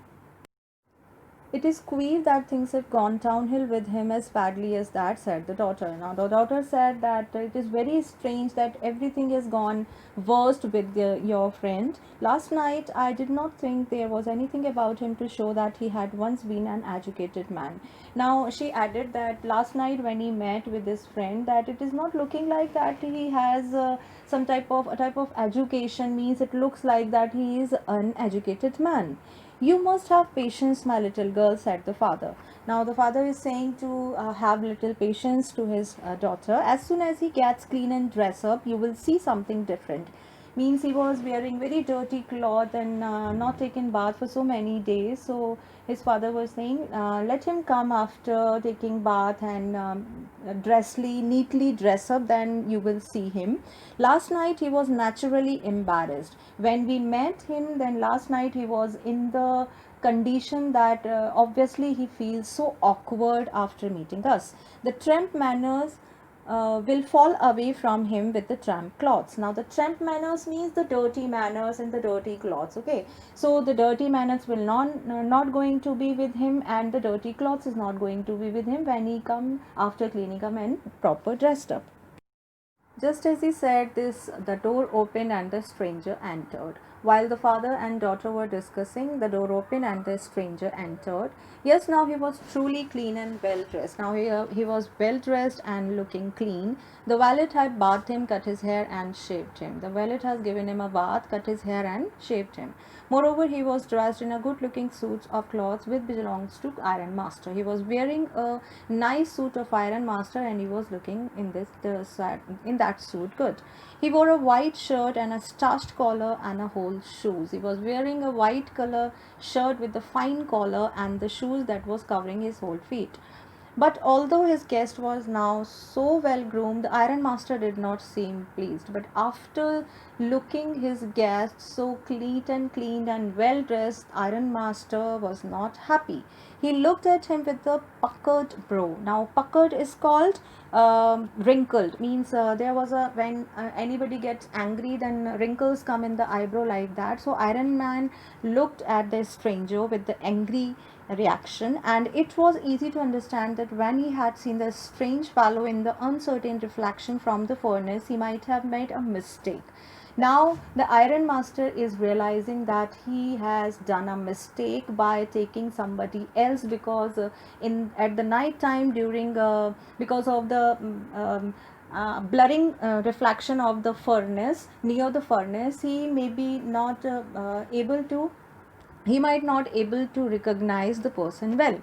It is queer that things have gone downhill with him as badly as that, said the daughter. Now, the daughter said that it is very strange that everything has gone worst with your friend. Last night, I did not think there was anything about him to show that he had once been an educated man. Now, she added that last night when he met with his friend, that it is not looking like that he has some type of education, means it looks like that he is an educated man. You must have patience, my little girl, said the father. Now, the father is saying to have little patience to his daughter. As soon as he gets clean and dress up, you will see something different. Means he was wearing very dirty cloth and not taken bath for so many days. So his father was saying, let him come after taking bath and neatly dress up, then you will see him. Last night he was naturally embarrassed. When we met him, then last night he was in the condition that obviously he feels so awkward after meeting us. The tramp manners will fall away from him with the tramp clothes. Now, the tramp manners means the dirty manners and the dirty clothes. Okay, so the dirty manners will not going to be with him, and the dirty clothes is not going to be with him when he come after cleaning up and proper dressed up. Just as he said this, the door opened and the stranger entered. While the father and daughter were discussing, the door opened and the stranger entered. Yes, now he was truly clean and well dressed. Now he was well dressed and looking clean. The valet had bathed him, cut his hair, and shaved him. The valet has given him a bath, cut his hair, and shaved him. Moreover, he was dressed in a good looking suit of clothes which belongs to Iron Master. He was wearing a nice suit of Iron Master, and he was looking in in that suit good. He wore a white shirt and a starched collar and a whole shoes. He was wearing a white color shirt with the fine collar and the shoes that was covering his whole feet. But although his guest was now so well groomed, the Iron Master did not seem pleased. But after looking his guest so clean and cleaned and well dressed, Iron Master was not happy. He looked at him with a puckered brow. Now, puckered is called wrinkled. Means there was a when anybody gets angry, then wrinkles come in the eyebrow like that. So Iron Man looked at the stranger with the angry reaction, and it was easy to understand that when he had seen the strange fellow in the uncertain reflection from the furnace, he might have made a mistake. Now the Iron Master is realizing that he has done a mistake by taking somebody else, because in at the night time during because of the blurring reflection of the furnace, near the furnace, he might not able to recognize the person well.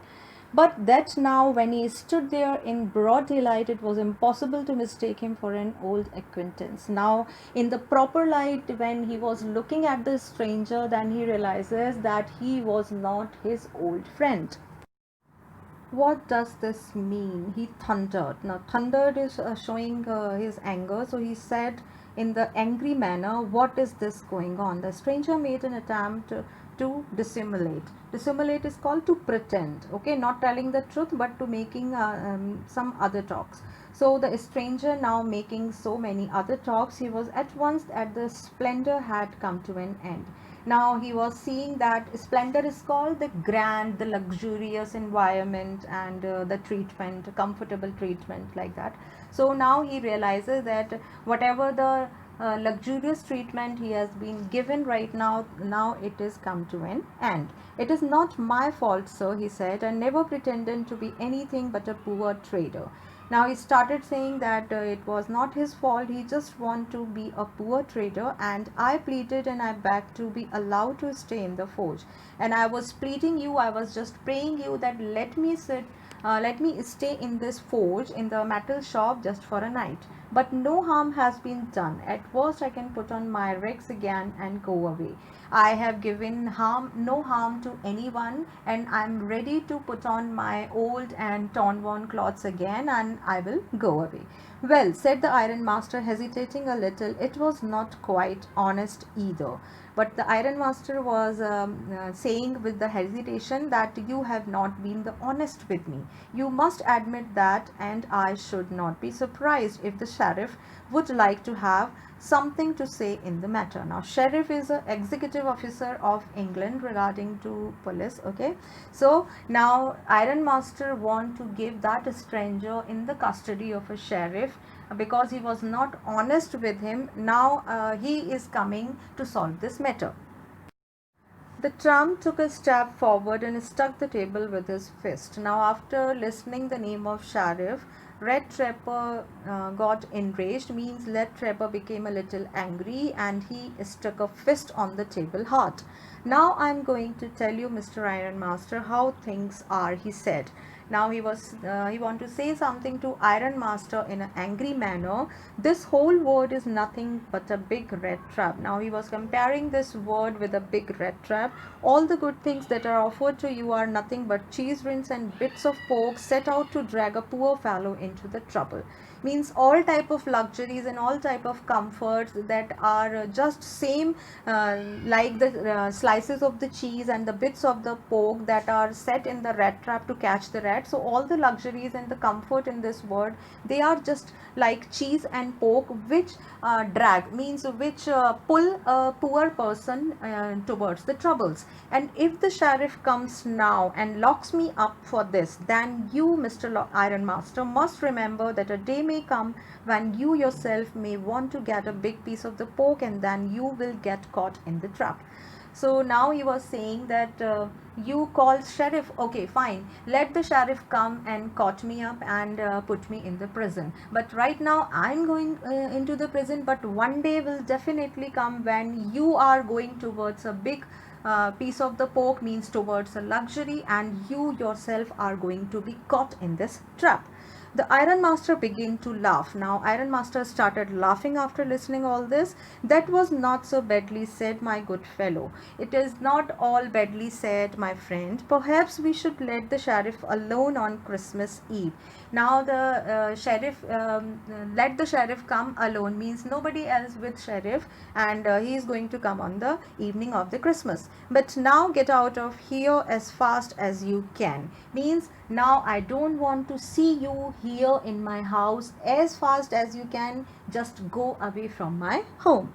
But that now when he stood there in broad daylight, it was impossible to mistake him for an old acquaintance. Now in the proper light, when he was looking at the stranger, then he realizes that he was not his old friend. What does this mean? He thundered. Now thundered is showing his anger. So he said in the angry manner, what is this going on? The stranger made an attempt to dissimulate. Dissimulate is called to pretend. Okay, not telling the truth, but to making some other talks. So the stranger now making so many other talks, he was at once at the splendor had come to an end. Now he was seeing that splendor is called the grand, the luxurious environment, and the treatment, comfortable treatment, like that. So now he realizes that whatever the luxurious treatment he has been given right now, now it is come to an end. It is not my fault, sir, he said, and never pretended to be anything but a poor trader. Now he started saying that it was not his fault, he just wanted to be a poor trader, and I pleaded and I begged to be allowed to stay in the forge. And I was pleading you, I was just praying you that let me stay in this forge, in the metal shop, just for a night. but no harm has been done. At worst, I can put on my rags again and go away. I have given no harm to anyone, and I'm ready to put on my old and torn worn clothes again, and I will go away. Well, said the iron master, hesitating a little, it was not quite honest either. But the iron master was saying with the hesitation that you have not been the honest with me. You must admit that, and I should not be surprised if the sheriff would like to have something to say in the matter. Now, sheriff is an executive officer of England regarding to police. Okay, so now iron master want to give that stranger in the custody of a sheriff because he was not honest with him. Now he is coming to solve this matter. The tramp took a step forward and struck the table with his fist. Now, after listening the name of sheriff, Red Trapper got enraged, means Red Trapper became a little angry and he struck a fist on the table hard. Now I am going to tell you, Mr. Iron Master, how things are, he said. Now he want to say something to Iron Master in an angry manner. This whole word is nothing but a big red trap. Now he was comparing this word with a big red trap. All the good things that are offered to you are nothing but cheese rinds and bits of pork set out to drag a poor fellow into the trouble. Means all type of luxuries and all type of comforts that are just same like the slices of the cheese and the bits of the pork that are set in the rat trap to catch the rat. So all the luxuries and the comfort in this world, they are just like cheese and pork, which drag, means which pull a poor person towards the troubles. And if the sheriff comes now and locks me up for this, then you, Mr. Iron Master, must remember that a day may come when you yourself may want to get a big piece of the pork, and then you will get caught in the trap. So now he was saying that you call sheriff. Okay, fine, let the sheriff come and caught me up and put me in the prison. But right now I'm going into the prison, but one day will definitely come when you are going towards a big piece of the pork, means towards a luxury, and you yourself are going to be caught in this trap. The Iron Master began to laugh. Now Iron Master started laughing after listening all this. That was not so badly said, my good fellow. It is not all badly said, my friend. Perhaps we should let the sheriff alone on Christmas Eve. Now the sheriff let the sheriff come alone, means nobody else with sheriff, and he is going to come on the evening of the Christmas. But now get out of here as fast as you can, means now I don't want to see you here in my house. As fast as you can, just go away from my home.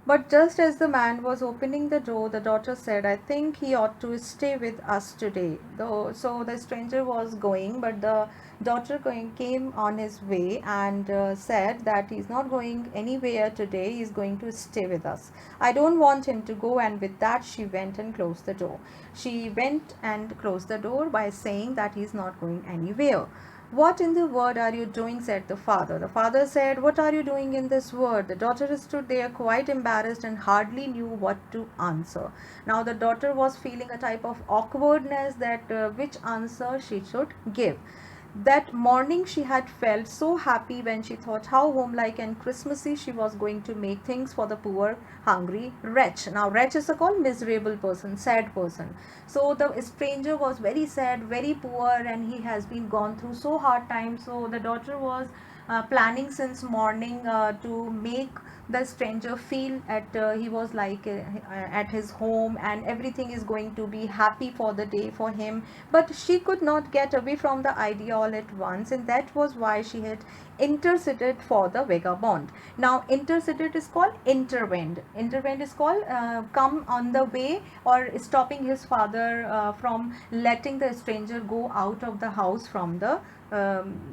But just as the man was opening the door, the daughter said, I think he ought to stay with us today. So the stranger was going, but the daughter came on his way and said that he's not going anywhere today, he's going to stay with us. I don't want him to go. And with that, she went and closed the door. She went and closed the door by saying that he's not going anywhere. What in the world are you doing? Said the father. The father said, what are you doing in this world? The daughter stood there quite embarrassed and hardly knew what to answer. Now the daughter was feeling a type of awkwardness that which answer she should give. That morning she had felt so happy when she thought how homelike and Christmassy she was going to make things for the poor hungry wretch. Now wretch is a called miserable person, sad person. So the stranger was very sad, very poor, and he has been gone through so hard times. So the daughter was planning since morning to make the stranger feel at he was like at his home, and everything is going to be happy for the day for him. But she could not get away from the idea all at once, and that was why she had interceded for the vagabond. Now interceded is called intervened. Intervened is called come on the way, or stopping his father from letting the stranger go out of the house from the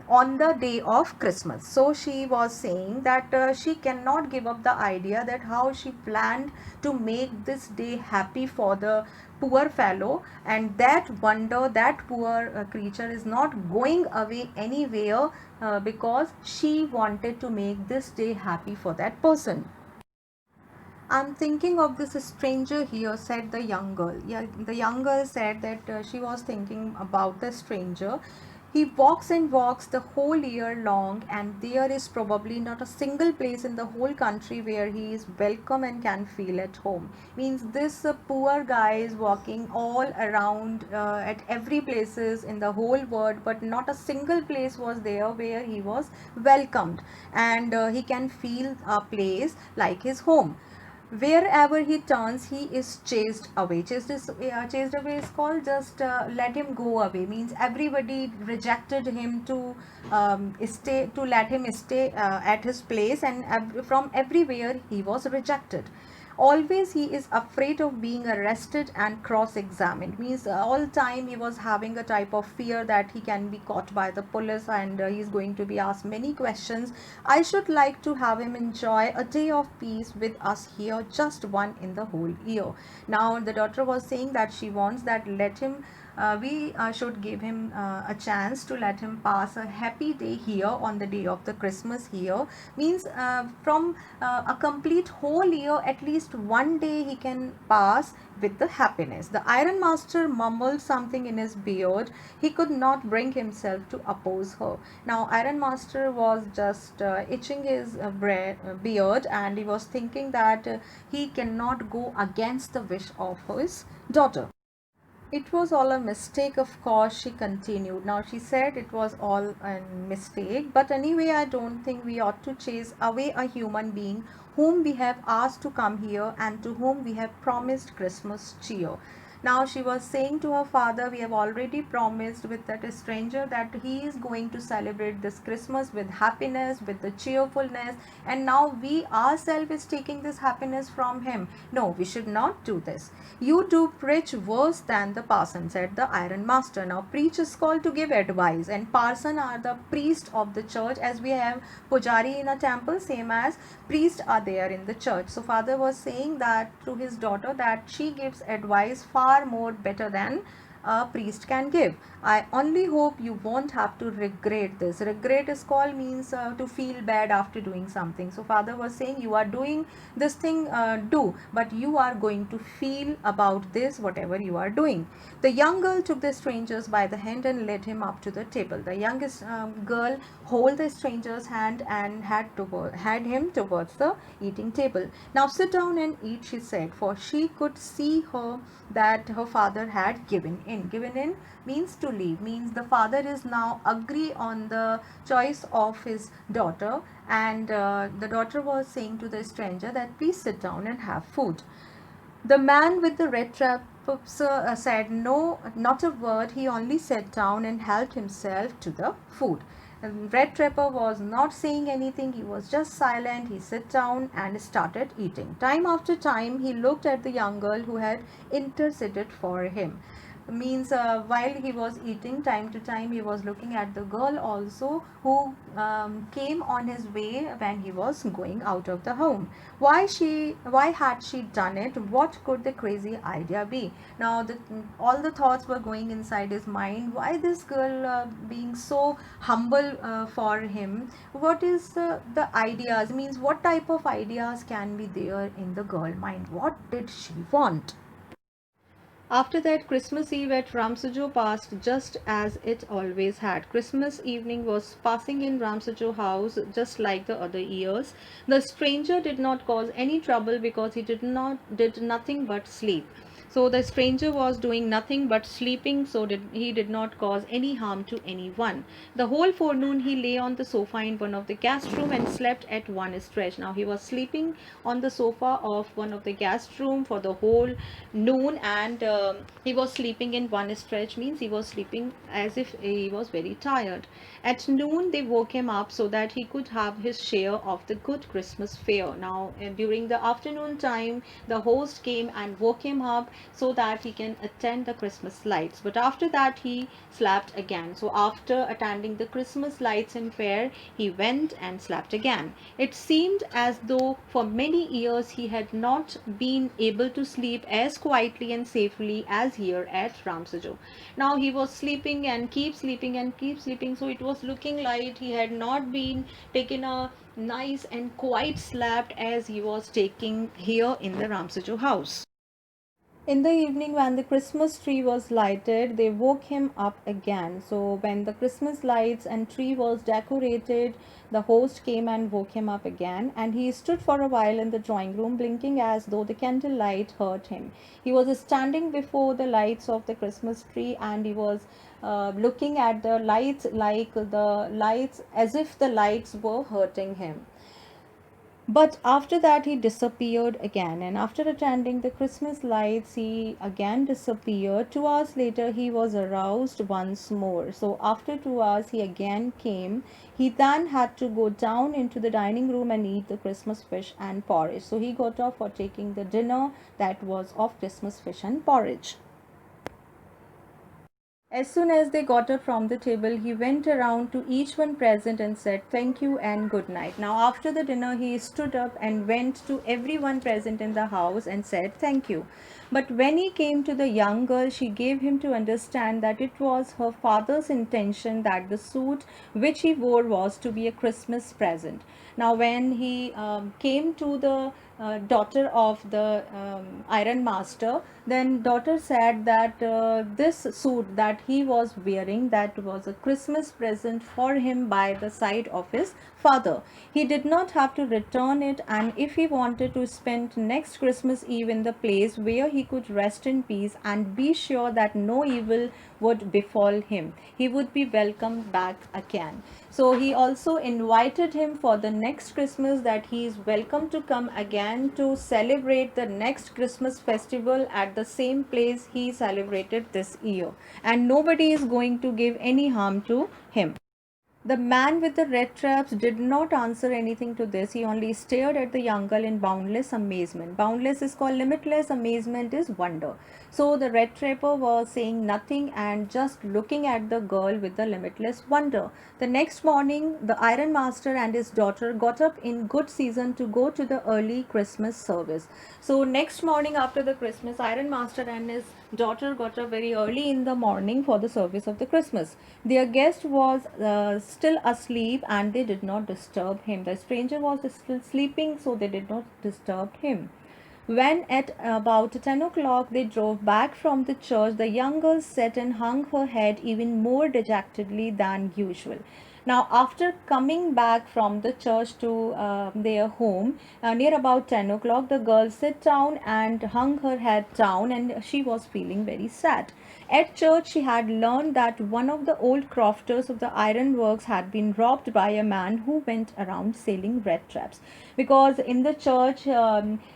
on the day of Christmas. So she was saying that she cannot give up the idea that how she planned to make this day happy for the poor fellow, and that wonder, that poor creature is not going away anywhere because she wanted to make this day happy for that person. I'm thinking of this stranger here, said the young girl. Yeah, the young girl said that she was thinking about the stranger. He walks and walks the whole year long, and there is probably not a single place in the whole country where he is welcome and can feel at home. Means this poor guy is walking all around at every places in the whole world, but not a single place was there where he was welcomed, and he can feel a place like his home. Wherever he turns, he is chased away. Chased away is called just let him go away, means everybody rejected him to stay, to let him stay at his place, and from everywhere he was rejected. Always he is afraid of being arrested and cross examined, means all time he was having a type of fear that he can be caught by the police, and he is going to be asked many questions. I should like to have him enjoy a day of peace with us here, just one in the whole year. Now the daughter was saying that she wants that let him we should give him a chance to let him pass a happy day here on the day of the Christmas here, means from a complete whole year, at least one day he can pass with the happiness. The iron master mumbled something in his beard. He could not bring himself to oppose her. Now iron master was just itching his beard, and he was thinking that he cannot go against the wish of his daughter. It was all a mistake, of course, she continued. Now, she said it was all a mistake, but anyway, I don't think we ought to chase away a human being whom we have asked to come here and to whom we have promised Christmas cheer. Now, she was saying to her father, we have already promised with that stranger that he is going to celebrate this Christmas with happiness, with the cheerfulness, and now we ourselves is taking this happiness from him. No, we should not do this. You do preach worse than the parson, said the iron master. Now, preach is called to give advice, and parson are the priest of the church, as we have pujari in a temple, same as priests are there in the church. So, father was saying that to his daughter that she gives advice far more better than a priest can give. I only hope you won't have to regret this. Regret is called means to feel bad after doing something. So father was saying you are doing this thing, do, but you are going to feel about this whatever you are doing. The young girl took the strangers by the hand and led him up to the table. The youngest girl hold the stranger's hand and had him towards the eating table. Now sit down and eat, she said, for she could see her that her father had given in. Given in means to leave, means the father is now agree on the choice of his daughter, and the daughter was saying to the stranger that please sit down and have food. The man with the red trap said no, not a word. He only sat down and helped himself to the food. And Red Trapper was not saying anything. He was just silent. He sat down and started eating. Time after time, he looked at the young girl who had interceded for him. Means while he was eating, time to time he was looking at the girl also, who came on his way when he was going out of the home. Why had she done it? What could the crazy idea be? Now all the thoughts were going inside his mind. Why this girl being so humble for him? What is the ideas, means what type of ideas can be there in the girl mind? What did she want? After that, Christmas Eve at Ramsujo passed just as it always had. Christmas evening was passing in Ramsujo house just like the other years. The stranger did not cause any trouble because he did nothing but sleep. So the stranger was doing nothing but sleeping, so he did not cause any harm to anyone. The whole forenoon he lay on the sofa in one of the guest room and slept at one stretch. Now he was sleeping on the sofa of one of the guest room for the whole noon, and he was sleeping in one stretch, means he was sleeping as if he was very tired. At noon they woke him up so that he could have his share of the good Christmas fare. Now during the afternoon time, the host came and woke him up so that he can attend the Christmas lights. But after that he slept again. So after attending the Christmas lights and fair, he went and slept again. It seemed as though for many years he had not been able to sleep as quietly and safely as here at Ramsujo. Now he was sleeping and keep sleeping and keep sleeping. So it was looking like he had not been taken a nice and quiet slept as he was taking here in the Ramsujo house. In the evening, when the Christmas tree was lighted, they woke him up again. So, when the Christmas lights and tree was decorated, the host came and woke him up again. And he stood for a while in the drawing room, blinking as though the candlelight hurt him. He was standing before the lights of the Christmas tree, and he was looking at the lights like the lights as if the lights were hurting him. But after that, he disappeared again, and after attending the Christmas lights, he again disappeared. 2 hours later, he was aroused once more. So, after 2 hours, he again came. He then had to go down into the dining room and eat the Christmas fish and porridge. So, he got off for taking the dinner that was of Christmas fish and porridge. As soon as they got up from the table, he went around to each one present and said, "Thank you and good night." Now, after the dinner, he stood up and went to everyone present in the house and said, "Thank you." But when he came to the young girl, she gave him to understand that it was her father's intention that the suit which he wore was to be a Christmas present. Now, when he came to the daughter of the iron master, then daughter said that this suit that he was wearing, that was a Christmas present for him by the side of his father. He did not have to return it, and if he wanted to spend next Christmas Eve in the place where he could rest in peace and be sure that no evil would befall him, he would be welcomed back again. So he also invited him for the next Christmas, that he is welcome to come again to celebrate the next Christmas festival at the same place he celebrated this year, and nobody is going to give any harm to him. The man with the red traps did not answer anything to this. He only stared at the young girl in boundless amazement. Boundless is called limitless, amazement is wonder. So the red trapper was saying nothing and just looking at the girl with the limitless wonder. The next morning, the iron master and his daughter got up in good season to go to the early Christmas service. So next morning after the Christmas, iron master and his daughter got up very early in the morning for the service of the Christmas. Their guest was still asleep and they did not disturb him. The stranger was still sleeping, so they did not disturb him. When at about 10 o'clock they drove back from the church, the young girl sat and hung her head even more dejectedly than usual. Now, after coming back from the church to their home, near about 10 o'clock, the girl sat down and hung her head down, and she was feeling very sad. At church, she had learned that one of the old crofters of the ironworks had been robbed by a man who went around selling red traps. Because in the church,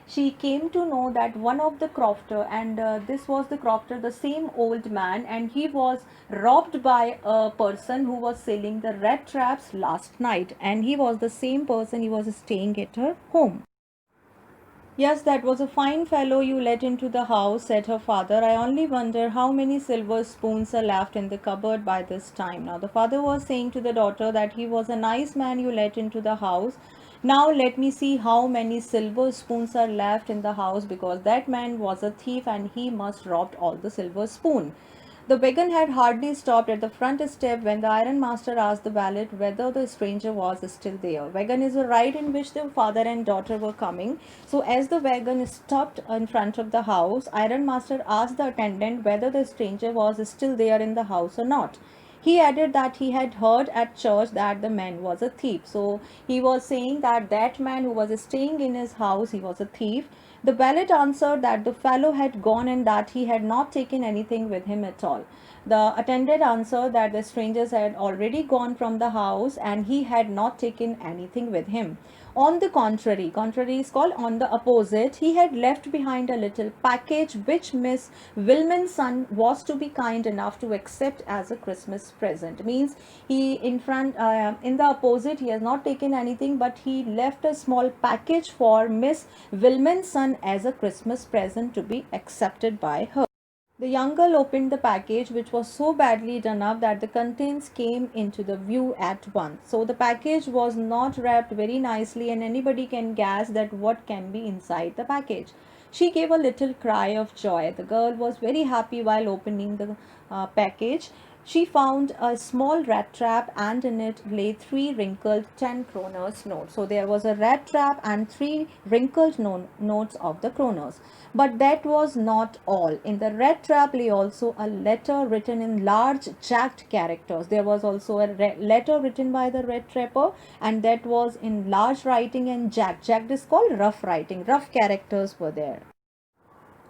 she came to know that one of the crofter, and this was the crofter, the same old man, and he was robbed by a person who was selling the red traps last night, and he was the same person, he was staying at her home. "Yes, that was a fine fellow you let into the house," said her father. "I only wonder how many silver spoons are left in the cupboard by this time." Now, the father was saying to the daughter that he was a nice man you let into the house. Now, let me see how many silver spoons are left in the house, because that man was a thief and he must robbed all the silver spoon. The wagon had hardly stopped at the front step when the iron master asked the valet whether the stranger was still there. Wagon is a ride in which the father and daughter were coming. So as the wagon stopped in front of the house, iron master asked the attendant whether the stranger was still there in the house or not. He added that he had heard at church that the man was a thief. So he was saying that that man who was staying in his house, he was a thief. The valet answered that the fellow had gone and that he had not taken anything with him at all. The attendant answered that the strangers had already gone from the house and he had not taken anything with him. On the contrary, contrary is called on the opposite, he had left behind a little package which Miss Wilminson was to be kind enough to accept as a Christmas present. Means he in the opposite, he has not taken anything, but he left a small package for Miss Wilminson as a Christmas present to be accepted by her. The young girl opened the package, which was so badly done up that the contents came into the view at once. So the package was not wrapped very nicely, and anybody can guess that what can be inside the package. She gave a little cry of joy. The girl was very happy while opening the package. She found a small rat trap, and in it lay 3 wrinkled 10 kroners notes. So there was a rat trap and 3 wrinkled notes of the kroners. But that was not all. In the rat trap lay also a letter written in large jagged characters. There was also a letter written by the rat trapper, and that was in large writing and jagged. Jagged is called rough writing. Rough characters were there.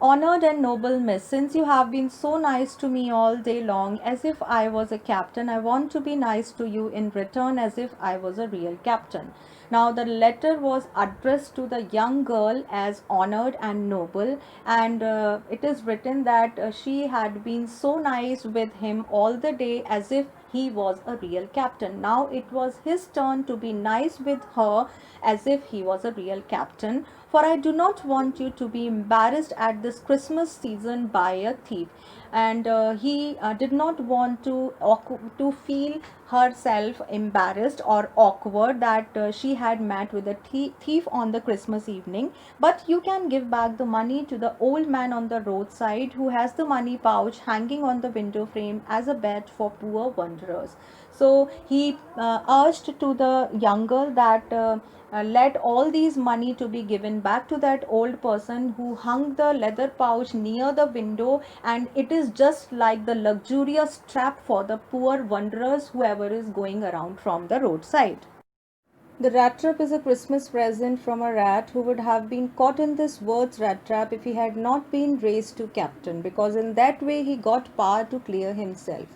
Honored and noble miss, since you have been so nice to me all day long as if I was a captain, I want to be nice to you in return as if I was a real captain. Now, the letter was addressed to the young girl as honored and noble, and it is written that she had been so nice with him all the day as if he was a real captain. Now it was his turn to be nice with her as if he was a real captain. For I do not want you to be embarrassed at this Christmas season by a thief. And he did not want to feel herself embarrassed or awkward that she had met with a thief on the Christmas evening. But you can give back the money to the old man on the roadside who has the money pouch hanging on the window frame as a bet for poor wanderers. So he urged to the young girl that let all these money to be given back to that old person who hung the leather pouch near the window, and it is just like the luxurious trap for the poor wanderers whoever is going around from the roadside. The rat trap is a Christmas present from a rat who would have been caught in this world's rat trap if he had not been raised to captain, because in that way he got power to clear himself.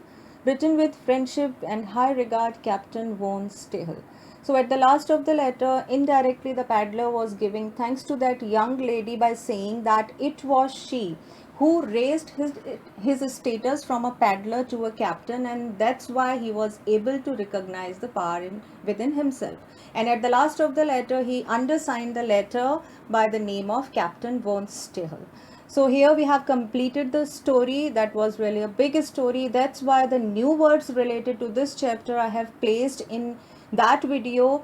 Written with friendship and high regard, Captain von Stahel. So at the last of the letter, indirectly the paddler was giving thanks to that young lady by saying that it was she who raised his status from a paddler to a captain, and that's why he was able to recognize the power within himself. And at the last of the letter, he undersigned the letter by the name of Captain von Stahel. So here we have completed the story. That was really a big story. That's why the new words related to this chapter I have placed in that video,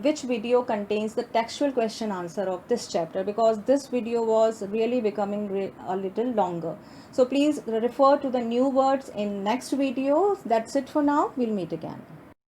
which video contains the textual question answer of this chapter, because this video was really becoming a little longer. So please refer to the new words in next video. That's it for now. We'll meet again.